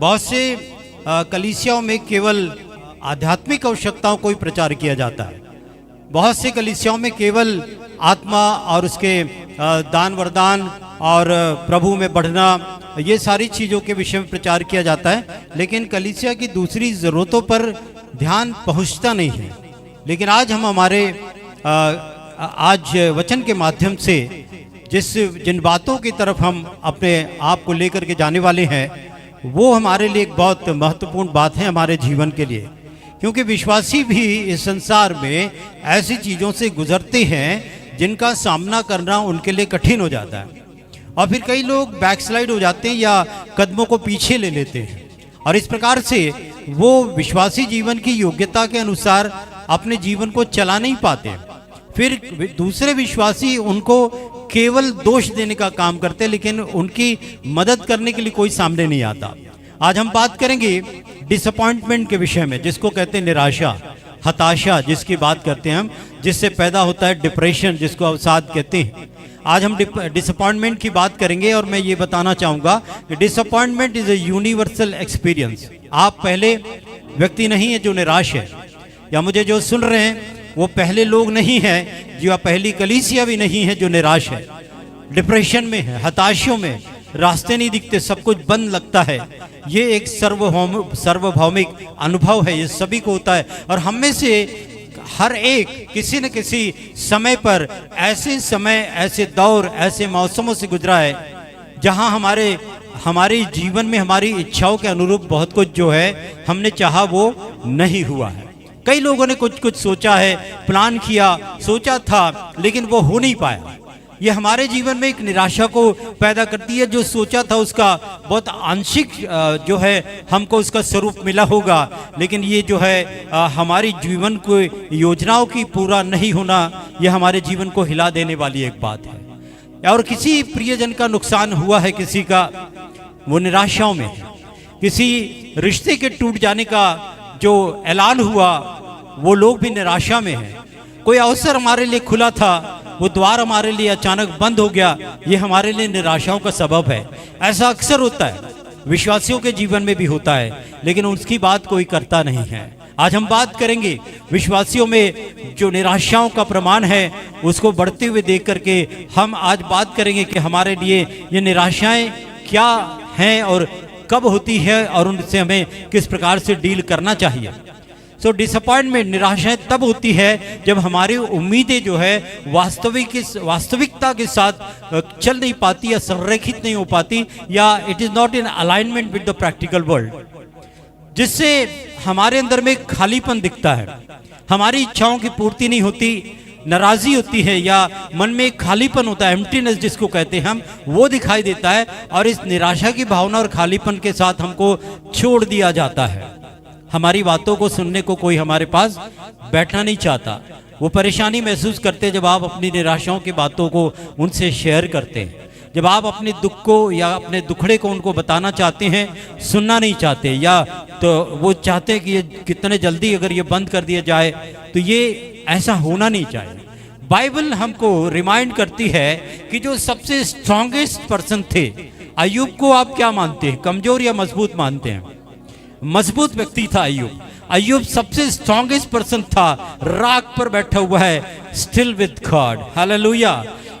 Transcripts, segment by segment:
बहुत से कलीसियाओं में केवल आध्यात्मिक आवश्यकताओं को ही प्रचार किया जाता है। बहुत से कलीसियाओं में केवल आत्मा और उसके दान वरदान और प्रभु में बढ़ना, ये सारी चीज़ों के विषय में प्रचार किया जाता है, लेकिन कलीसिया की दूसरी ज़रूरतों पर ध्यान पहुंचता नहीं है। लेकिन आज हम हमारे आज वचन के माध्यम से जिन बातों की तरफ हम अपने आप को लेकर के जाने वाले हैं, वो हमारे लिए एक बहुत महत्वपूर्ण बात है हमारे जीवन के लिए, क्योंकि विश्वासी भी इस संसार में ऐसी चीज़ों से गुजरते हैं जिनका सामना करना उनके लिए कठिन हो जाता है, और फिर कई लोग बैकस्लाइड हो जाते हैं या कदमों को पीछे ले लेते हैं, और इस प्रकार से वो विश्वासी जीवन की योग्यता के अनुसार अपने जीवन को चला नहीं पाते। फिर दूसरे विश्वासी उनको केवल दोष देने का काम करते, लेकिन उनकी मदद करने के लिए कोई सामने नहीं आता। आज हम बात करेंगे डिसअपॉइंटमेंट के विषय में, जिसको कहते हैं निराशा, हताशा जिसकी बात करते हैं हम, जिससे पैदा होता है डिप्रेशन, जिसको अवसाद कहते हैं। आज हम डिसअपॉइंटमेंट की बात करेंगे, और मैं ये बताना चाहूँगा कि disappointment is a universal experience. आप पहले व्यक्ति नहीं है जो निराश है, या मुझे जो सुन रहे हैं वो पहले लोग नहीं हैं, जो पहली कलीसिया भी नहीं है जो निराश है, डिप्रेशन में है, हताशों में, रास्ते नहीं दिखते, सब कुछ बंद लगता है। ये एक सार्वभौमिक अनुभव है, ये सभी को होता है, और हम में से हर एक किसी न किसी समय पर ऐसे दौर, ऐसे मौसमों से गुजरा है जहां हमारे जीवन में हमारी इच्छाओं के अनुरूप बहुत कुछ जो है हमने चाहा वो नहीं हुआ है। कई लोगों ने कुछ सोचा है, प्लान किया, सोचा था, लेकिन वो हो नहीं पाया। ये हमारे जीवन में एक निराशा को पैदा करती है। जो सोचा था उसका बहुत आंशिक जो है हमको उसका स्वरूप मिला होगा, लेकिन ये जो है हमारी जीवन को योजनाओं की पूरा नहीं होना, ये हमारे जीवन को हिला देने वाली एक बात है। और किसी प्रियजन का नुकसान हुआ है, किसी का वो निराशाओं में, किसी रिश्ते के टूट जाने का जो ऐलान हुआ वो लोग भी निराशा में हैं। कोई अवसर हमारे लिए खुला था, वो द्वार हमारे लिए अचानक बंद हो गया, ये हमारे लिए निराशाओं का सबब है। ऐसा अक्सर होता है, विश्वासियों के जीवन में भी होता है, लेकिन उसकी बात कोई करता नहीं है। आज हम बात करेंगे विश्वासियों में जो निराशाओं का प्रमाण है उसको बढ़ते हुए देख करके हम आज बात करेंगे कि हमारे लिए ये निराशाएं क्या हैं और कब होती है, और उनसे हमें किस प्रकार से डील करना चाहिए। सो डिसअपॉइंटमेंट, निराशाएं तब होती है जब हमारी उम्मीदें जो है वास्तविकता के साथ चल नहीं पाती या संरेखित नहीं हो पाती, या it is not in alignment with the practical world, जिससे हमारे अंदर में खालीपन दिखता है, हमारी इच्छाओं की पूर्ति नहीं होती, नाराजी होती है, या मन में एक खालीपन होता है, एम्प्टीनेस जिसको कहते हैं हम, वो दिखाई देता है। और इस निराशा की भावना और खालीपन के साथ हमको छोड़ दिया जाता है। हमारी बातों को सुनने को कोई हमारे पास बैठना नहीं चाहता। वो परेशानी महसूस करते जब आप अपनी निराशाओं की बातों को उनसे शेयर करते हैं, जब आप अपने दुख को या अपने दुखड़े को उनको बताना चाहते हैं, सुनना नहीं चाहते, या तो वो चाहते हैं कि ये कितने जल्दी अगर ये बंद कर दिया जाए, तो ये ऐसा होना नहीं चाहिए। बाइबल हमको रिमाइंड करती है कि जो सबसे स्ट्रॉन्गेस्ट पर्सन थे, अय्यूब को आप क्या मानते हैं, कमजोर या मजबूत मानते हैं? मजबूत व्यक्ति था अय्यूब। अय्यूब सबसे स्ट्रॉन्गेस्ट पर्सन था, राख पर बैठा हुआ है, still with God, hallelujah.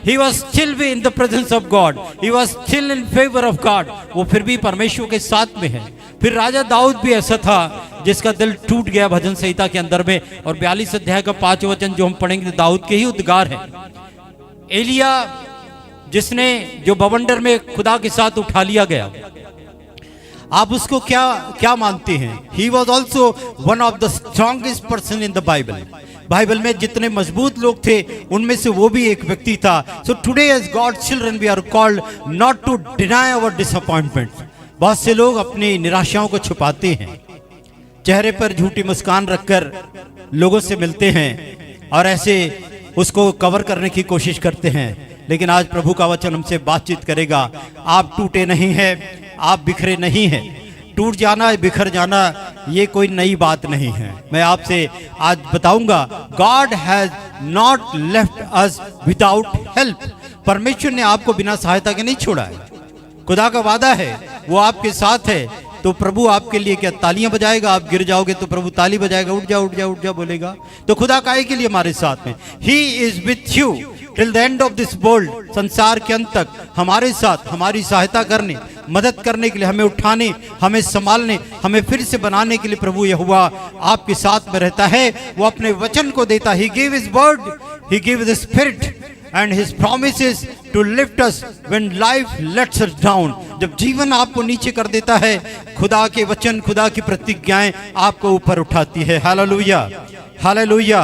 He was still in the presence of God. He was still in favor of God. वो फिर भी परमेश्वर के साथ में है। फिर राजा दाऊद भी ऐसा था जिसका दिल टूट गया भजन संहिता के अंदर में, और 42 अध्याय का 5 वचन जो हम पढ़ेंगे दाऊद के ही उद्गार है। एलिया जिसने जो बवंडर में खुदा के साथ उठा लिया गया, आप उसको क्या मानते हैं? He was also one of the strongest person in the Bible. Bible में जितने मजबूत लोग थे उनमें से वो भी एक व्यक्ति था। So today as God's children we are called not to deny our disappointment. बहुत से लोग अपनी निराशाओं को छुपाते हैं, चेहरे पर झूठी मुस्कान रखकर लोगों से मिलते हैं और ऐसे उसको कवर करने की कोशिश करते हैं। लेकिन आज प्रभु का वचन हमसे बातचीत करेगा। आप टूटे नहीं हैं, आप बिखरे नहीं हैं। टूट जाना, बिखर जाना ये कोई नई बात नहीं है। मैं आपसे आज बताऊंगा, God has not left us without help. परमेश्वर ने आपको बिना सहायता के नहीं छोड़ा है। खुदा का वादा है, वो आपके साथ है। तो प्रभु आपके लिए क्या तालियां बजाएगा? आप गिर जाओगे तो प्रभु ताली बजाएगा, उठ जा उठ जा उठ जा बोलेगा। तो खुदा काहे के लिए हमारे साथ में? He is with you till the end of this world, संसार के अंत तक हमारे साथ, हमारी सहायता करने, मदद करने के लिए, हमें उठाने, हमें संभालने, हमें फिर से बनाने के लिए प्रभु यहोवा आपके साथ में रहता है। वो अपने वचन को देता है। He gave his word, he gave the spirit and his promises to lift us when life lets us down। जब जीवन आपको नीचे कर देता है, खुदा के वचन, खुदा की प्रतिज्ञाएं आपको ऊपर उठाती है। Hallelujah, hallelujah.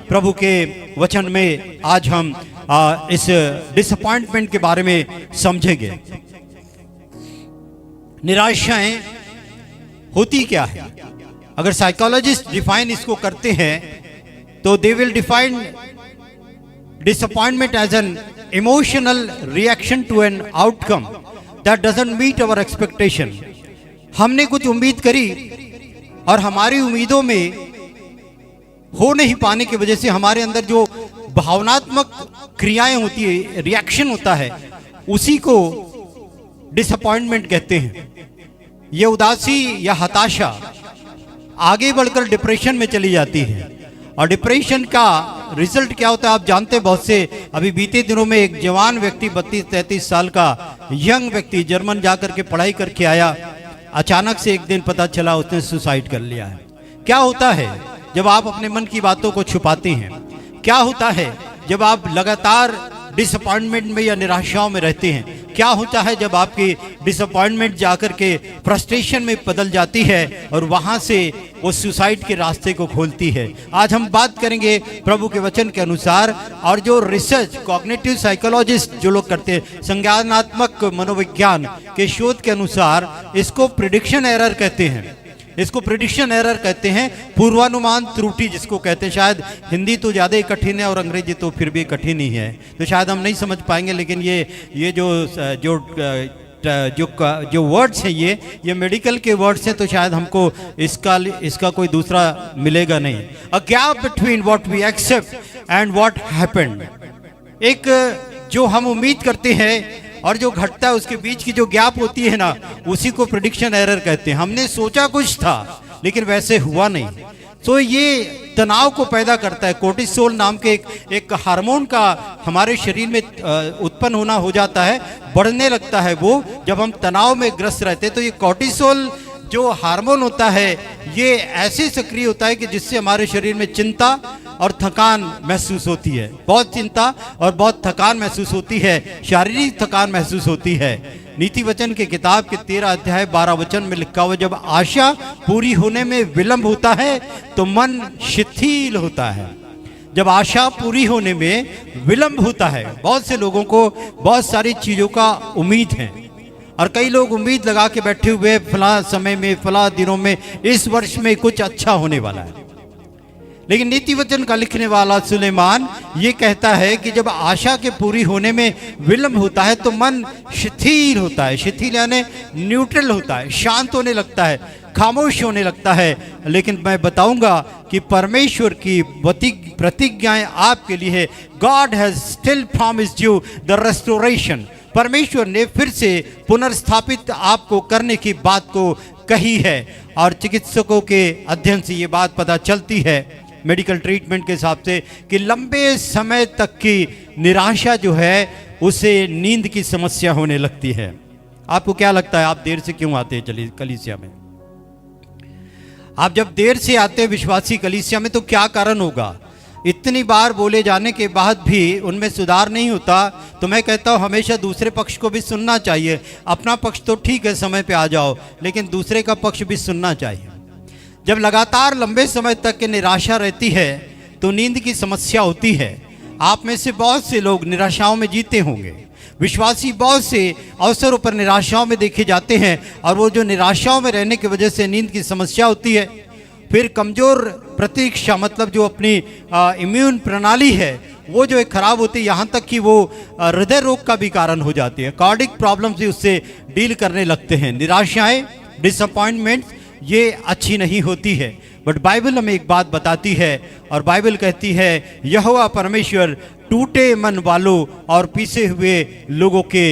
प्रभु के वचन में आज हम इस डिसअपॉइंटमेंट के बारे में समझेंगे। निराशाएं होती क्या है? अगर साइकोलॉजिस्ट डिफाइन इसको करते हैं तो they will define disappointment as an emotional reaction to an outcome that doesn't meet our expectation. हमने कुछ उम्मीद करी और हमारी उम्मीदों में हो नहीं पाने की वजह से हमारे अंदर जो भावनात्मक क्रियाएं होती है, रिएक्शन होता है, उसी को डिसअपॉइंटमेंट कहते हैं। यह उदासी या हताशा आगे बढ़कर डिप्रेशन में चली जाती है। और डिप्रेशन का रिजल्ट क्या होता है आप जानते हैं। बहुत से, अभी बीते दिनों में एक जवान व्यक्ति 32-33 साल का यंग व्यक्ति जर्मन जाकर के पढ़ाई करके आया, अचानक से एक दिन पता चला उसने सुसाइड कर लिया है। क्या होता है जब आप अपने मन की बातों को छुपाते हैं? क्या होता है जब आप लगातार डिसअपॉइंटमेंट में या निराशाओं में रहते हैं? क्या होता है जब आपकी डिसअपॉइंटमेंट जाकर के फ्रस्ट्रेशन में बदल जाती है और वहां से वो सुसाइड के रास्ते को खोलती है? आज हम बात करेंगे प्रभु के वचन के अनुसार। और जो रिसर्च कॉग्निटिव साइकोलॉजिस्ट जो लोग करते हैं, संज्ञानात्मक मनोविज्ञान के शोध के अनुसार इसको प्रिडिक्शन एरर कहते हैं। इसको प्रिडिक्शन एरर कहते हैं, पूर्वानुमान त्रुटि जिसको कहते हैं। शायद हिंदी तो ज़्यादा ही कठिन है और अंग्रेजी तो फिर भी कठिन ही है, तो शायद हम नहीं समझ पाएंगे। लेकिन ये जो वर्ड्स हैं, ये मेडिकल के वर्ड्स हैं, तो शायद हमको इसका कोई दूसरा मिलेगा नहीं। A gap between what we expect and what happened. एक जो हम उम्मीद करते हैं और जो घटता है उसके बीच की जो गैप होती है ना, उसी को प्रेडिक्शन एरर कहते हैं। हमने सोचा कुछ था लेकिन वैसे हुआ नहीं, तो ये तनाव को पैदा करता है। कोर्टिसोल नाम के एक हार्मोन का हमारे शरीर में उत्पन्न होना हो जाता है, बढ़ने लगता है वो जब हम तनाव में ग्रस्त रहते हैं। तो ये कोर्टिसोल जो हार्मोन होता है, ये ऐसे सक्रिय होता है कि जिससे हमारे शरीर में चिंता और थकान महसूस होती है। बहुत चिंता और बहुत थकान महसूस होती है, शारीरिक थकान महसूस होती है। नीति वचन के किताब के 13 अध्याय 12 वचन में लिखा हुआ, जब आशा पूरी होने में विलंब होता है तो मन शिथिल होता है। जब आशा पूरी होने में विलंब होता है, बहुत से लोगों को बहुत सारी चीज़ों का उम्मीद है और कई लोग उम्मीद लगा के बैठे हुए, फला समय में, फला दिनों में, इस वर्ष में कुछ अच्छा होने वाला है। लेकिन नीति वचन का लिखने वाला सुलेमान ये कहता है कि जब आशा के पूरी होने में विलंब होता है तो मन शिथिल होता है। शिथिल यानी न्यूट्रल होता है, शांत होने लगता है, खामोश होने लगता है। लेकिन मैं बताऊंगा कि परमेश्वर की प्रतिज्ञाएं आपके लिए है। God has still promised you the restoration. परमेश्वर ने फिर से पुनर्स्थापित आपको करने की बात को कही है। और चिकित्सकों के अध्ययन से ये बात पता चलती है, मेडिकल ट्रीटमेंट के हिसाब से, कि लंबे समय तक की निराशा जो है उसे नींद की समस्या होने लगती है। आपको क्या लगता है, आप देर से क्यों आते हैं कलीसिया में? आप जब देर से आते हैं विश्वासी कलीसिया में तो क्या कारण होगा? इतनी बार बोले जाने के बाद भी उनमें सुधार नहीं होता, तो मैं कहता हूँ हमेशा दूसरे पक्ष को भी सुनना चाहिए। अपना पक्ष तो ठीक है, समय पे आ जाओ, लेकिन दूसरे का पक्ष भी सुनना चाहिए। जब लगातार लंबे समय तक की निराशा रहती है तो नींद की समस्या होती है। आप में से बहुत से लोग निराशाओं में जीते होंगे। विश्वासी बहुत से अवसरों पर निराशाओं में देखे जाते हैं और वो जो निराशाओं में रहने की वजह से नींद की समस्या होती है। फिर कमज़ोर प्रतीक्षा, मतलब जो अपनी इम्यून प्रणाली है वो जो एक खराब होती है, यहाँ तक कि वो हृदय रोग का भी कारण हो जाती है। कार्डिक प्रॉब्लम्स भी उससे डील करने लगते हैं। निराशाएं, डिसअपॉइंटमेंट्स ये अच्छी नहीं होती है। बट बाइबल हमें एक बात बताती है और बाइबल कहती है यहोवा परमेश्वर टूटे मन वालों और पीसे हुए लोगों के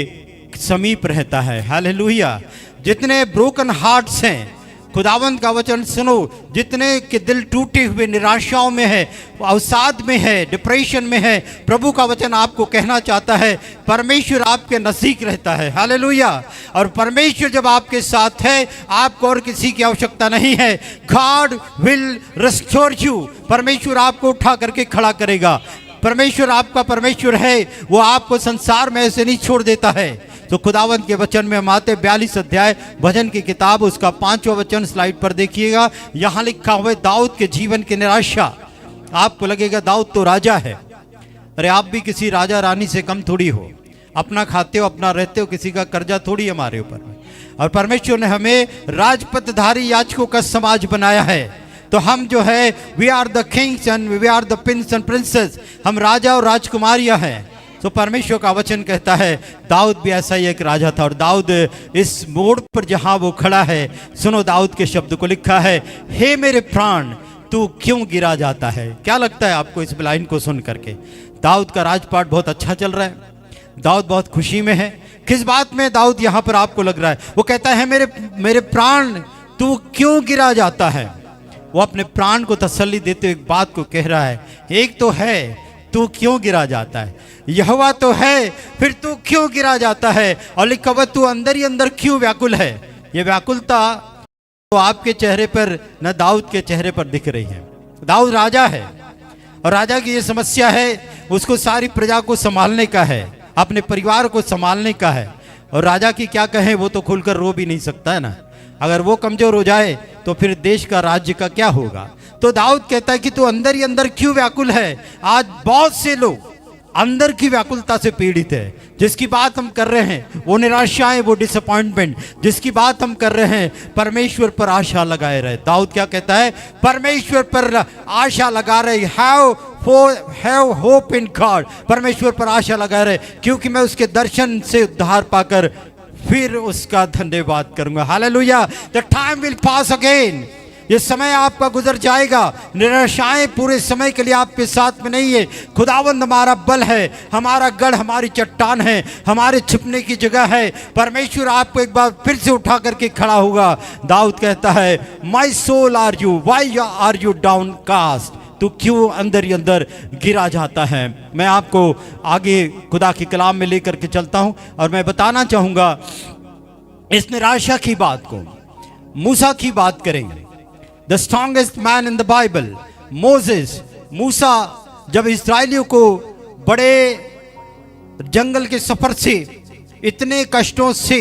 समीप रहता है। हालेलुया। जितने ब्रोकन हार्ट्स हैं, खुदावंद का वचन सुनो, जितने के दिल टूटे हुए निराशाओं में है, अवसाद में है, डिप्रेशन में है, प्रभु का वचन आपको कहना चाहता है परमेश्वर आपके नज़दीक रहता है। हालेलुया। और परमेश्वर जब आपके साथ है, आपको और किसी की आवश्यकता नहीं है। God will restore you. परमेश्वर आपको उठा करके खड़ा करेगा। परमेश्वर आपका परमेश्वर है, वो आपको संसार में ऐसे नहीं छोड़ देता है। तो खुदावंत के वचन में हम आते 42 अध्याय भजन की किताब, उसका 5वां वचन स्लाइड पर देखिएगा। यहाँ लिखा हुआ है दाऊद के जीवन की निराशा। आपको लगेगा दाऊद तो राजा है। अरे आप भी किसी राजा रानी से कम थोड़ी हो। अपना खाते हो, अपना रहते हो, किसी का कर्जा थोड़ी हमारे ऊपर। और परमेश्वर ने हमें राजपथधारी याजकों का समाज बनाया है। तो हम जो है we are the kings and we are the prince and princess, हम राजा और राजकुमारियां हैं। तो परमेश्वर का वचन कहता है दाऊद भी ऐसा ही एक राजा था। और दाऊद इस मोड़ पर जहां वो खड़ा है, सुनो दाऊद के शब्द को, लिखा है हे मेरे प्राण तू क्यों गिरा जाता है। क्या लगता है आपको इस लाइन को सुन करके? दाऊद का राजपाट बहुत अच्छा चल रहा है, दाऊद बहुत खुशी में है। किस बात में दाऊद यहाँ पर आपको लग रहा है? वो कहता है मेरे प्राण तू क्यों गिरा जाता है। वो अपने प्राण को तसल्ली देते हुए एक बात को कह रहा है, एक तो है तू क्यों गिरा जाता है, यहोवा तो है, फिर तू क्यों गिरा जाता है, और लिखा हुआ तू अंदर ही अंदर क्यों व्याकुल है। ये व्याकुलता तो आपके चेहरे पर न दाऊद के चेहरे पर दिख रही है। दाऊद राजा है और राजा की ये समस्या है, उसको सारी प्रजा को संभालने का है, अपने परिवार को संभालने का है। और राजा की क्या कहें, वो तो खुलकर रो भी नहीं सकता है ना। अगर वो कमजोर हो जाए तो फिर देश का राज्य का क्या होगा। तो दाऊद कहता है कि तू अंदर ही अंदर क्यों व्याकुल है। आज बहुत से लोग अंदर की व्याकुलता से पीड़ित है। जिसकी बात हम कर रहे हैं वो निराशाएं, वो डिसअपॉइंटमेंट, जिसकी बात हम कर रहे हैं परमेश्वर पर आशा लगाए रहे। दाऊद क्या कहता है, परमेश्वर पर आशा लगा रहे, हैव होप इन गॉड, परमेश्वर पर आशा लगा रहे, क्योंकि मैं उसके दर्शन से उद्धार पाकर फिर उसका धन्यवाद करूंगा। Hallelujah. The time will pass again, ये समय आपका गुजर जाएगा। निराशाएं पूरे समय के लिए आपके साथ में नहीं है। खुदावंद हमारा बल है, हमारा गढ़, हमारी चट्टान है, हमारे छिपने की जगह है। परमेश्वर आपको एक बार फिर से उठा करके खड़ा होगा। दाऊद कहता है my soul are you, why are you downcast, तू क्यों अंदर ही अंदर गिरा जाता है। मैं आपको आगे खुदा के कलाम में लेकर के चलता हूं और मैं बताना चाहूंगा इस निराशा की बात को। मूसा की बात करेंगे। The strongest man in the Bible, Moses. मूसा जब इस्राएलियों को बड़े जंगल के सफर से, इतने कष्टों से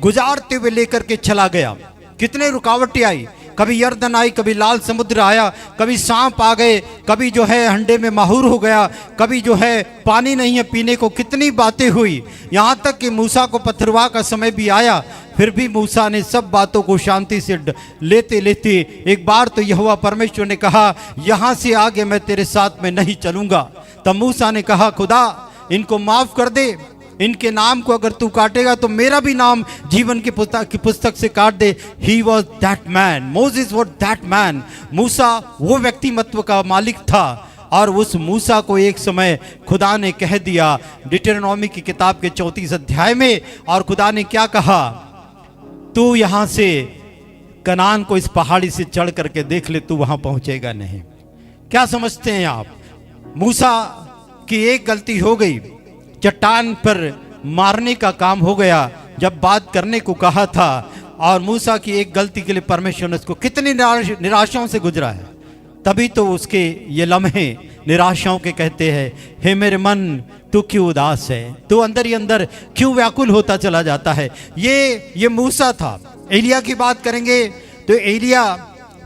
गुजारते हुए लेकर के चला गया, कितने रुकावटें आई। कभी यर्दन आई, कभी लाल समुद्र आया, कभी सांप आ गए, कभी जो है हंडे में माहूर हो गया, कभी जो है पानी नहीं है पीने को, कितनी बातें हुई। यहाँ तक कि मूसा को पथरवाह का समय भी आया, फिर भी मूसा ने सब बातों को शांति से लेते लेते एक बार तो यहोवा परमेश्वर ने कहा यहाँ से आगे मैं तेरे साथ में नहीं चलूंगा। तब मूसा ने कहा खुदा इनको माफ कर दे, इनके नाम को अगर तू काटेगा तो मेरा भी नाम जीवन की पुस्तक से काट दे। He was that man, Moses was that man. मूसा वो व्यक्तिमत्व का मालिक था। और उस मूसा को एक समय खुदा ने कह दिया डिटरनॉमी की किताब के 34 अध्याय में, और खुदा ने क्या कहा, तू यहां से कनान को इस पहाड़ी से चढ़ करके देख ले, तू वहां पहुंचेगा नहीं। क्या समझते हैं आप? मूसा की एक गलती हो गई, चट्टान पर मारने का काम हो गया जब बात करने को कहा था। और मूसा की एक गलती के लिए परमेश्वर ने उसको कितनी निराशाओं से गुजरा है। तभी तो उसके ये लम्हे निराशाओं के कहते हैं, हे मेरे मन तू क्यों उदास है, तू अंदर ही अंदर क्यों व्याकुल होता चला जाता है। ये मूसा था। एलिया की बात करेंगे तो एलिया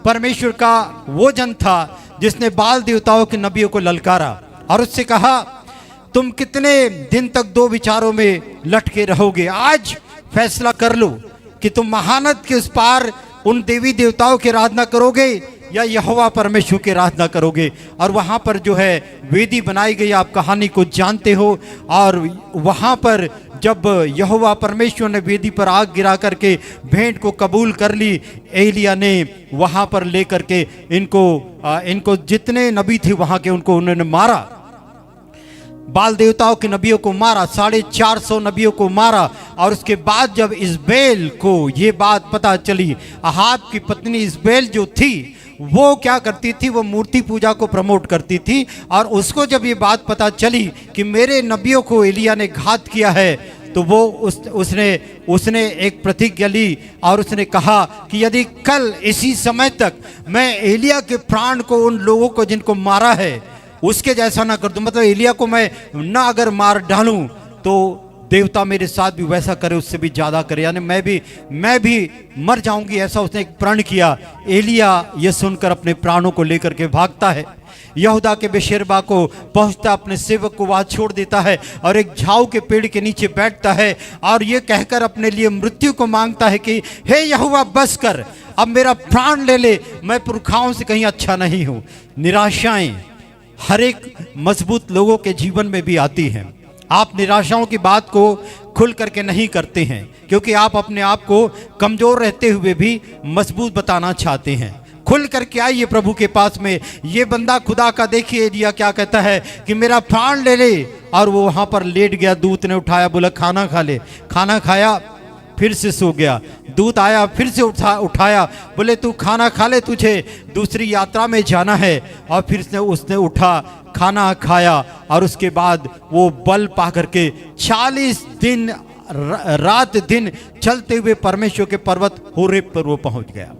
परमेश्वर का वो जन था जिसने बाल देवताओं के नबियों को ललकारा और उससे कहा तुम कितने दिन तक दो विचारों में लटके रहोगे। आज फैसला कर लो कि तुम महानद के उस पार उन देवी देवताओं की आराधना करोगे या यहोवा परमेश्वर की आराधना करोगे। और वहाँ पर जो है वेदी बनाई गई, आप कहानी को जानते हो। और वहाँ पर जब यहोवा परमेश्वर ने वेदी पर आग गिरा करके भेंट को कबूल कर ली, एलिया ने वहाँ पर लेकर के इनको जितने नबी थे वहाँ के, उनको उन्होंने मारा। बाल देवताओं के नबियों को मारा, 450 नबियों को मारा। और उसके बाद जब इजबेल को ये बात पता चली, अहाब की पत्नी इजबेल जो थी वो क्या करती थी, वो मूर्ति पूजा को प्रमोट करती थी। और उसको जब ये बात पता चली कि मेरे नबियों को एलिया ने घात किया है, तो वो उसने एक प्रतिज्ञा ली और उसने कहा कि यदि कल इसी समय तक मैं एलिया के प्राण को, उन लोगों को जिनको मारा है, उसके जैसा ना कर दूं, मतलब एलिया को मैं ना अगर मार डालूं, तो देवता मेरे साथ भी वैसा करे, उससे भी ज्यादा करे, यानी मैं भी मर जाऊंगी, ऐसा उसने एक प्रण किया। एलिया यह सुनकर अपने प्राणों को लेकर के भागता है, यहूदा के बेशेरबा को पहुंचता, अपने सेवक को वहां छोड़ देता है और एक झाऊ के पेड़ के नीचे बैठता है और ये कहकर अपने लिए मृत्यु को मांगता है कि हे यहोवा बस कर, अब मेरा प्राण ले ले, मैं पुरखाओं से कहीं अच्छा नहीं हूं। निराशाएं हर एक मजबूत लोगों के जीवन में भी आती हैं। आप निराशाओं की बात को खुल करके नहीं करते हैं, क्योंकि आप अपने आप को कमजोर रहते हुए भी मजबूत बताना चाहते हैं। खुल करके आइए प्रभु के पास में। ये बंदा खुदा का देखिए एलिया क्या कहता है कि मेरा प्राण ले ले, और वो वहां पर लेट गया। दूत ने उठाया, बोला खाना खा ले, खाना खाया, फिर से सो गया। दूत आया, फिर से उठाया, बोले तू खाना खा ले, तुझे दूसरी यात्रा में जाना है। और फिर उसने उठा, खाना खाया, और उसके बाद वो बल पा करके 40 दिन रात दिन चलते हुए परमेश्वर के पर्वत होरेब पर वो पहुंच गया।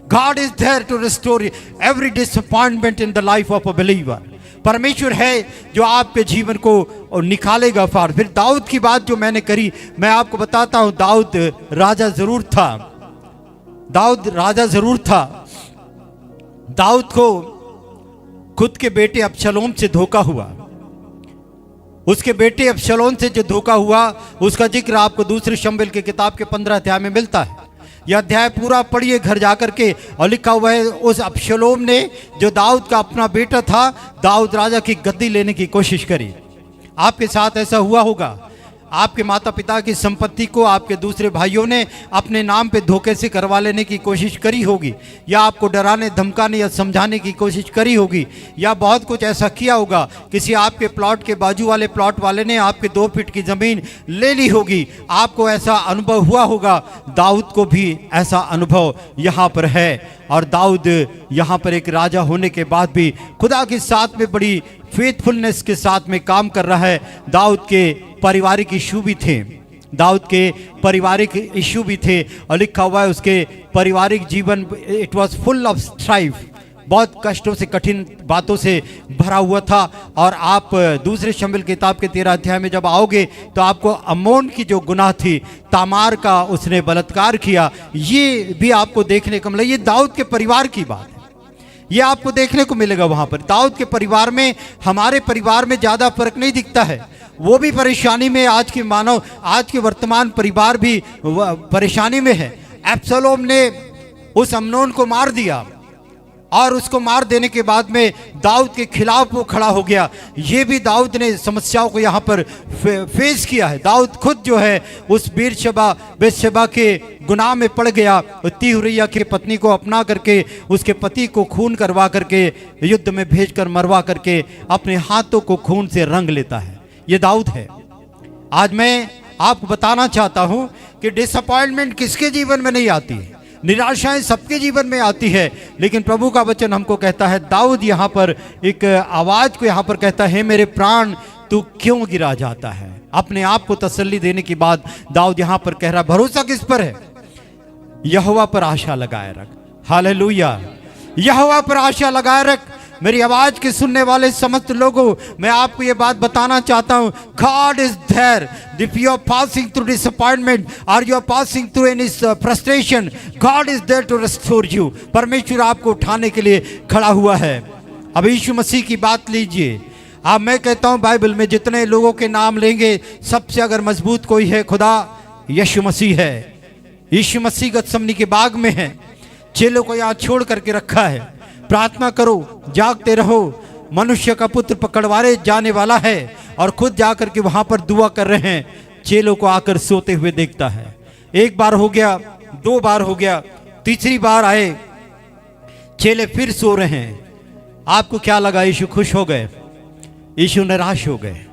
God is there to restore every disappointment in the life of a believer. परमेश्वर है जो आपके जीवन को निकालेगा फार। फिर दाऊद की बात जो मैंने करी, मैं आपको बताता हूं, दाऊद राजा जरूर था, दाऊद राजा जरूर था। दाऊद को खुद के बेटे अबशलोम से धोखा हुआ। उसके बेटे अबशलोम से जो धोखा हुआ, उसका जिक्र आपको दूसरे शमूएल की किताब के 15 अध्याय में मिलता है। यह अध्याय पूरा पढ़िए घर जाकर के, और लिखा हुआ है उस अबशलोम ने, जो दाऊद का अपना बेटा था, दाऊद राजा की गद्दी लेने की कोशिश करी। आपके साथ ऐसा हुआ होगा, आपके माता पिता की संपत्ति को आपके दूसरे भाइयों ने अपने नाम पे धोखे से करवा लेने की कोशिश करी होगी, या आपको डराने धमकाने या समझाने की कोशिश करी होगी, या बहुत कुछ ऐसा किया होगा। किसी आपके प्लॉट के बाजू वाले प्लॉट वाले ने आपके 2 फीट की जमीन ले ली होगी, आपको ऐसा अनुभव हुआ होगा। दाऊद को भी ऐसा अनुभव यहाँ पर है, और दाऊद यहाँ पर एक राजा होने के बाद भी खुदा के साथ में बड़ी फेथफुलनेस के साथ में काम कर रहा है। दाऊद के पारिवारिक इशू भी थे, दाऊद के पारिवारिक इशू भी थे, और लिखा हुआ है उसके पारिवारिक जीवन it was full of strife, बहुत कष्टों से, कठिन बातों से भरा हुआ था। और आप दूसरे शमूएल किताब के 13 अध्याय में जब आओगे तो आपको अम्मोन की जो गुनाह थी, तामार का उसने बलात्कार किया, ये भी आपको देखने को मिला। ये दाऊद के परिवार की बात है, ये आपको देखने को मिलेगा वहां पर। दाऊद के परिवार में, हमारे परिवार में ज्यादा फर्क नहीं दिखता है। वो भी परेशानी में, आज के वर्तमान परिवार भी परेशानी में है। अबशलोम ने उस अम्नोन को मार दिया, और उसको मार देने के बाद में दाऊद के खिलाफ वो खड़ा हो गया। ये भी दाऊद ने समस्याओं को यहाँ पर फेस किया है। दाऊद खुद जो है उस बेतशेबा के गुनाह में पड़ गया, तीहुरिया की पत्नी को अपना करके उसके पति को खून करवा करके, युद्ध में भेजकर मरवा करके अपने हाथों को खून से रंग लेता है। ये दाऊद है। आज मैं आपको बताना चाहता हूं कि डिसअपॉइंटमेंट किसके जीवन में नहीं आती है, निराशाएं सबके जीवन में आती है, लेकिन प्रभु का वचन हमको कहता है, दाऊद यहाँ पर एक आवाज को यहाँ पर कहता है, मेरे प्राण तू क्यों गिरा जाता है। अपने आप को तसल्ली देने के बाद दाऊद यहाँ पर कह रहा, भरोसा किस पर है? यहोवा पर आशा लगाए रख। हालेलुया, यहोवा पर आशा लगाए रख। मेरी आवाज के सुनने वाले समस्त लोगों, मैं आपको ये बात बताना चाहता हूं, God is there. If you are passing through disappointment or you are passing through any frustration, God is there to restore you. परमेश्वर आपको उठाने के लिए खड़ा हुआ है। अब यीशु मसीह की बात लीजिए। अब मैं कहता हूं, बाइबल में जितने लोगों के नाम लेंगे, सबसे अगर मजबूत कोई है, खुदा यीशु मसीह है। यीशु मसीह गतसमनी के बाग में है, चेलों को यहाँ छोड़ करके रखा है। प्रार्थना करो, जागते रहो, मनुष्य का पुत्र पकड़वाए जाने वाला है, और खुद जाकर के वहां पर दुआ कर रहे हैं। चेलों को आकर सोते हुए देखता है। एक बार हो गया, 2 बार हो गया, तीसरी बार आए, चेले फिर सो रहे हैं। आपको क्या लगा? यीशु खुश हो गए? यीशु निराश हो गए?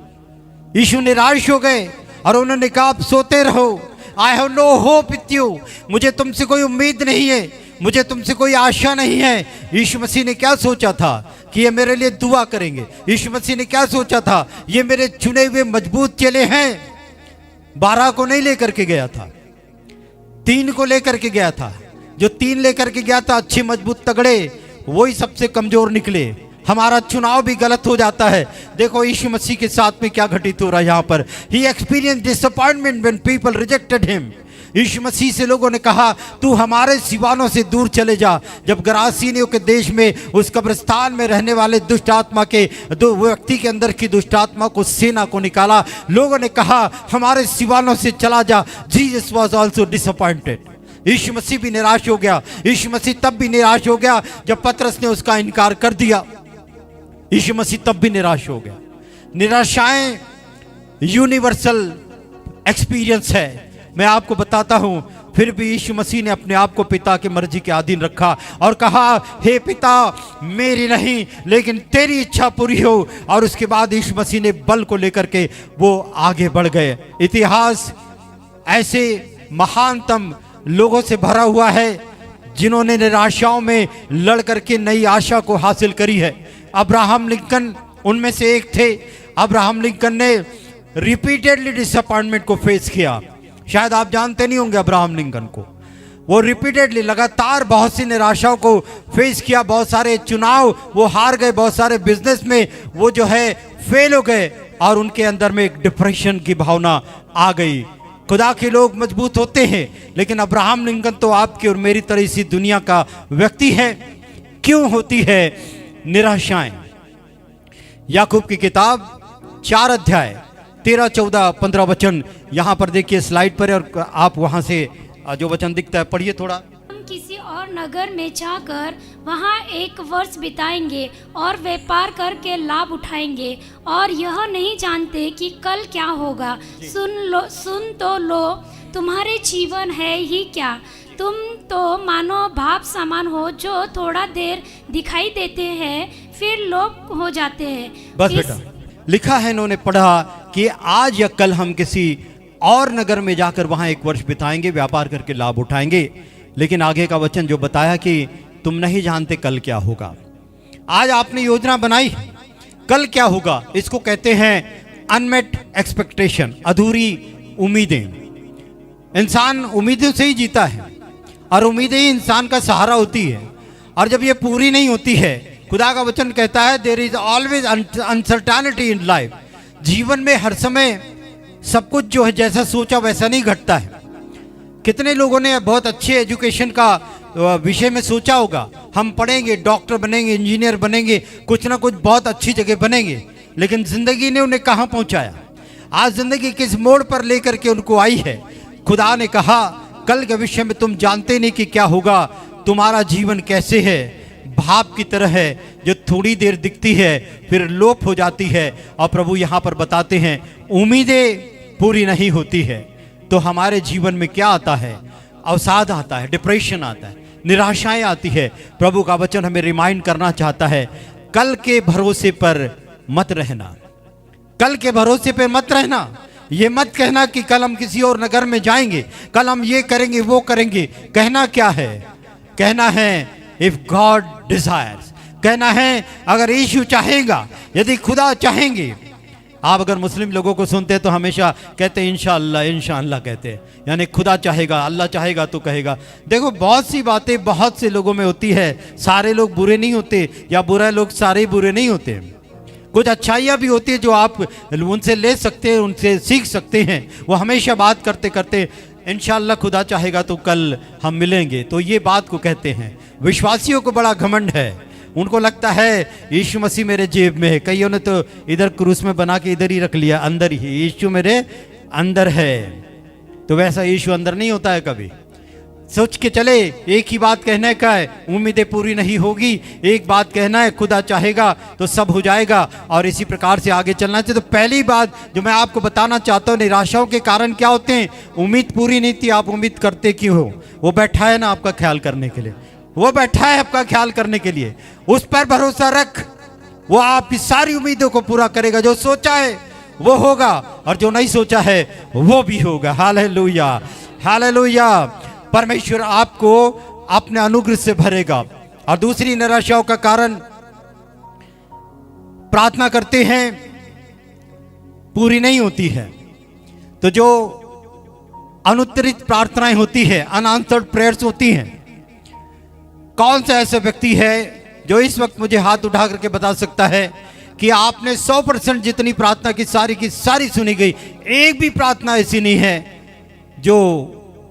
यीशु निराश हो गए और उन्होंने कहा आप सोते रहो, I have no hope with you, मुझे तुमसे कोई उम्मीद नहीं है, मुझे तुमसे कोई आशा नहीं है। यीशु मसीह ने क्या सोचा था कि ये मेरे लिए दुआ करेंगे। यीशु मसीह ने क्या सोचा था, ये मेरे चुने हुए मजबूत चेले हैं। 12 को नहीं लेकर के गया था, 3 को लेकर के गया था। जो 3 लेकर के गया था अच्छे मजबूत तगड़े, वही सबसे कमजोर निकले। हमारा चुनाव भी गलत हो जाता है। देखो यीशु मसीह के साथ में क्या घटित हो रहा है यहाँ पर। He experience disappointment when people rejected him. यीशु मसीह से लोगों ने कहा तू हमारे सिवानों से दूर चले जा। जब गरासीनियों के देश में उस कब्रिस्तान में रहने वाले दुष्ट आत्मा के दो व्यक्ति के अंदर की दुष्ट आत्मा को, सेना को निकाला, लोगों ने कहा हमारे सिवानों से चला जा। Jesus was also disappointed. यीशु मसीह भी निराश हो गया। यीशु मसीह तब भी निराश हो गया जब पतरस ने उसका इनकार कर दिया। यीशु मसीह तब भी निराश हो गया। निराशाएं यूनिवर्सल एक्सपीरियंस है। मैं आपको बताता हूं, फिर भी यीशु मसीह ने अपने आप को पिता की मर्जी के अधीन रखा और कहा हे पिता, मेरी नहीं लेकिन तेरी इच्छा पूरी हो। और उसके बाद यीशु मसीह ने बल को लेकर के वो आगे बढ़ गए। इतिहास ऐसे महानतम लोगों से भरा हुआ है जिन्होंने निराशाओं में लड़ करके नई आशा को हासिल करी है। अब्राहम लिंकन उनमें से एक थे। अब्राहम लिंकन ने रिपीटेडली डिसअपॉइंटमेंट को फेस किया। शायद आप जानते नहीं होंगे अब्राहम लिंकन को। वो रिपीटेडली लगातार बहुत सी निराशाओं को फेस किया। बहुत सारे चुनाव वो हार गए, बहुत सारे बिजनेस में वो जो है फेल हो गए और उनके अंदर में एक डिप्रेशन की भावना आ गई। खुदा के लोग मजबूत होते हैं, लेकिन अब्राहम लिंकन तो आपकी और मेरी तरह इसी दुनिया का व्यक्ति है। क्यों होती है निराशाएं? याकूब की किताब 4 अध्याय 13, 14, 15 वचन यहाँ पर देखिए स्लाइड पर, और आप वहाँ से जो वचन दिखता है पढ़िए थोड़ा। हम किसी और नगर में जाकर वहाँ 1 वर्ष बिताएंगे और व्यापार करके लाभ उठाएंगे और यह नहीं जानते कि कल क्या होगा। सुन तो लो, तुम्हारे जीवन है ही क्या। तुम तो मानो भाप सामान हो जो थोड़ा देर दिखाई देते हैं फिर लोप हो जाते हैं। बस बेटा, लिखा है इन्होंने पढ़ा कि आज या कल हम किसी और नगर में जाकर वहां 1 वर्ष बिताएंगे, व्यापार करके लाभ उठाएंगे। लेकिन आगे का वचन जो बताया कि तुम नहीं जानते कल क्या होगा। आज आपने योजना बनाई, कल क्या होगा, इसको कहते हैं अनमेट एक्सपेक्टेशन, अधूरी उम्मीदें। इंसान उम्मीदों से ही जीता है और उम्मीदें ही इंसान का सहारा होती है। और जब ये पूरी नहीं होती है, खुदा का वचन कहता है there is always uncertainty in life. जीवन में हर समय सब कुछ जो है जैसा सोचा वैसा नहीं घटता है। कितने लोगों ने बहुत अच्छे एजुकेशन का विषय में सोचा होगा, हम पढ़ेंगे, डॉक्टर बनेंगे, इंजीनियर बनेंगे, कुछ ना कुछ बहुत अच्छी जगह बनेंगे, लेकिन जिंदगी ने उन्हें कहाँ पहुँचाया। आज जिंदगी किस मोड़ पर लेकर के उनको आई है। खुदा ने कहा कल के विषय में तुम जानते नहीं कि क्या होगा। तुम्हारा जीवन कैसे है, भाप की तरह है जो थोड़ी देर दिखती है फिर लोप हो जाती है। और प्रभु यहाँ पर बताते हैं उम्मीदें पूरी नहीं होती है तो हमारे जीवन में क्या आता है, अवसाद आता है, डिप्रेशन आता है, निराशाएं आती है। प्रभु का वचन हमें रिमाइंड करना चाहता है कल के भरोसे पर मत रहना। कल के भरोसे पर मत रहना। ये मत कहना कि कल हम किसी और नगर में जाएंगे, कल हम ये करेंगे वो करेंगे। कहना क्या है? कहना है इफ गॉड डिजायर्स, कहना है अगर यीशु चाहेगा, यदि खुदा चाहेंगे। आप अगर मुस्लिम लोगों को सुनते हैं तो हमेशा कहते हैं इंशाअल्लाह इंशाअल्लाह कहते हैं, यानी खुदा चाहेगा, अल्लाह चाहेगा तो कहेगा। देखो बहुत सी बातें बहुत से लोगों में होती है। सारे लोग बुरे नहीं होते या बुरे लोग सारे बुरे नहीं होते। कुछ अच्छाइयाँ भी होती है जो आप उनसे ले सकते हैं, उनसे सीख सकते हैं। वो हमेशा बात करते करते इंशाअल्लाह खुदा चाहेगा तो कल हम मिलेंगे, तो ये बात को कहते हैं। विश्वासियों को बड़ा घमंड है, उनको लगता है यीशु मसीह मेरे जेब में है। कईयों ने तो इधर क्रूस में बना के इधर ही रख लिया, अंदर ही यीशु मेरे अंदर है। तो वैसा यीशु अंदर नहीं होता है कभी। सोच के चले, एक ही बात कहने का है, उम्मीदें पूरी नहीं होगी। एक बात कहना है, खुदा चाहेगा तो सब हो जाएगा, और इसी प्रकार से आगे चलना चाहिए। तो पहली बात जो मैं आपको बताना चाहता हूँ, निराशाओं के कारण क्या होते हैं? उम्मीद पूरी नहीं थी। आप उम्मीद करते क्यों हो? वो बैठा है ना आपका ख्याल करने के लिए, वो बैठा है आपका ख्याल करने के लिए। उस पर भरोसा रख, वो आपकी सारी उम्मीदों को पूरा करेगा। जो सोचा है वो होगा, और जो नहीं सोचा है वो भी होगा। Hallelujah, hallelujah. परमेश्वर आपको अपने अनुग्रह से भरेगा। और दूसरी निराशाओं का कारण, प्रार्थना करते हैं पूरी नहीं होती है। तो जो अनुत्तरित प्रार्थनाएं होती है, अनआंसर्ड प्रेयर्स होती हैं, कौन सा ऐसा व्यक्ति है जो इस वक्त मुझे हाथ उठा करके बता सकता है कि आपने 100% जितनी प्रार्थना की सारी सुनी गई, एक भी प्रार्थना ऐसी नहीं है जो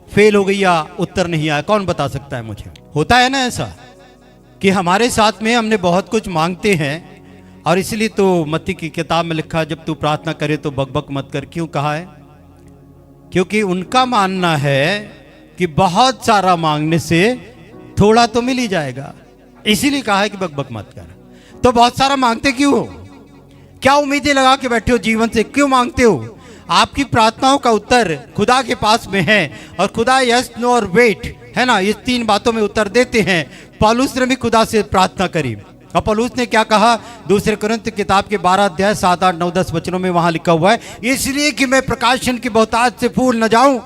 फेल हो गई या उत्तर नहीं आया? कौन बता सकता है मुझे? होता है ना ऐसा कि हमारे साथ में हमने बहुत कुछ मांगते हैं, और इसलिए तो मत्ती की किताब में लिखा, जब तू प्रार्थना करे तो बकबक मत कर। क्यों कहा है? क्योंकि उनका मानना है कि बहुत सारा मांगने से थोड़ा तो मिल ही जाएगा, इसीलिए कहा है कि बकबक मत कर। तो बहुत सारा मांगते क्यों हो? क्या उम्मीदें लगा के बैठे हो जीवन से? क्यों मांगते हो? आपकी प्रार्थनाओं का उत्तर खुदा के पास में है, और खुदा यस, नो और वेट है ना, ये 3 बातों में उत्तर देते हैं। पौलुस ने भी खुदा से प्रार्थना करी, और पौलुस ने क्या कहा? दूसरे कुरिन्थ किताब के 12 अध्याय 7, 8, 9, 10 वचनों में वहां लिखा हुआ है, इसलिए कि मैं प्रकाशन की बहुतायत से फूल न जाऊं,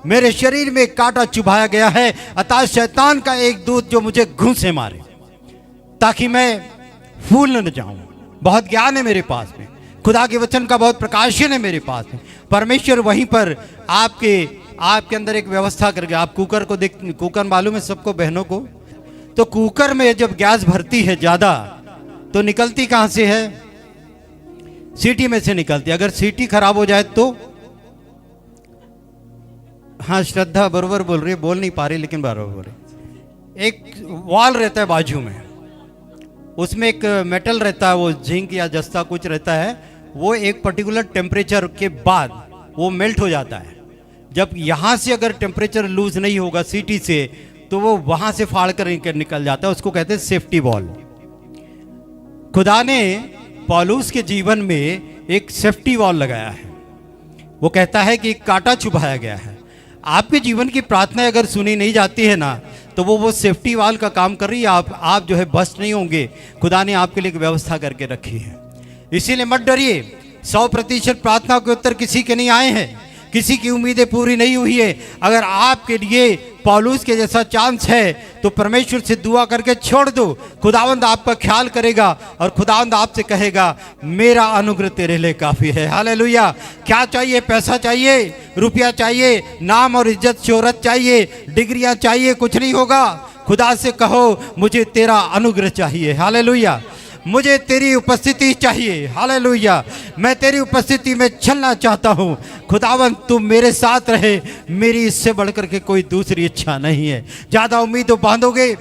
मेरे शरीर में एक कांटा चुभाया गया है, अतः शैतान का एक दूत जो मुझे घूंसे मारे, ताकि मैं फूल न जाऊं। बहुत ज्ञान है मेरे पास में, खुदा के वचन का बहुत प्रकाशन है मेरे पास में। परमेश्वर वहीं पर आपके अंदर एक व्यवस्था करके, आप कुकर को देख, कुकर मालूम है सबको, बहनों को? तो कुकर में जब गैस भरती है ज्यादा, तो निकलती कहां से है? सीटी में से निकलती। अगर सीटी खराब हो जाए तो, हाँ श्रद्धा बरोबर बोल रही है, बोल नहीं पा रही लेकिन बरोबर बोल रही। एक वॉल रहता है बाजू में, उसमें एक मेटल रहता है, वो जिंक या जस्ता कुछ रहता है, वो एक पर्टिकुलर टेम्परेचर के बाद वो मेल्ट हो जाता है। जब यहाँ से अगर टेम्परेचर लूज नहीं होगा सीटी से, तो वो वहां से फाड़ कर निकल जाता है, उसको कहते हैं सेफ्टी वॉल। खुदा ने पौलुस के जीवन में एक सेफ्टी वॉल लगाया है। वो कहता है कि एक कांटा चुभाया गया है। आपके जीवन की प्रार्थना अगर सुनी नहीं जाती है ना, तो वो सेफ्टी वॉल का काम कर रही है। आप जो है बस्ट नहीं होंगे। खुदा ने आपके लिए एक व्यवस्था करके रखी है, इसीलिए मत डरिए। 100% प्रार्थना के उत्तर किसी के नहीं आए हैं, किसी की उम्मीदें पूरी नहीं हुई है। अगर आपके लिए पौलुस के जैसा चांस है तो परमेश्वर से दुआ करके छोड़ दो, खुदावंद आपका ख्याल करेगा, और खुदावंद आपसे कहेगा मेरा अनुग्रह तेरे लिए काफी है। हालेलुया। क्या चाहिए? पैसा चाहिए, रुपया चाहिए, नाम और इज्जत शोहरत चाहिए, डिग्रियां चाहिए, कुछ नहीं होगा। खुदा से कहो मुझे तेरा अनुग्रह चाहिए। हालेलुया। मुझे तेरी उपस्थिति चाहिए। हालेलुया। मैं तेरी उपस्थिति में चलना चाहता हूँ। खुदावंद तू मेरे साथ रहे, मेरी इससे बढ़कर के कोई दूसरी इच्छा नहीं है। ज़्यादा उम्मीदें बांधोगे,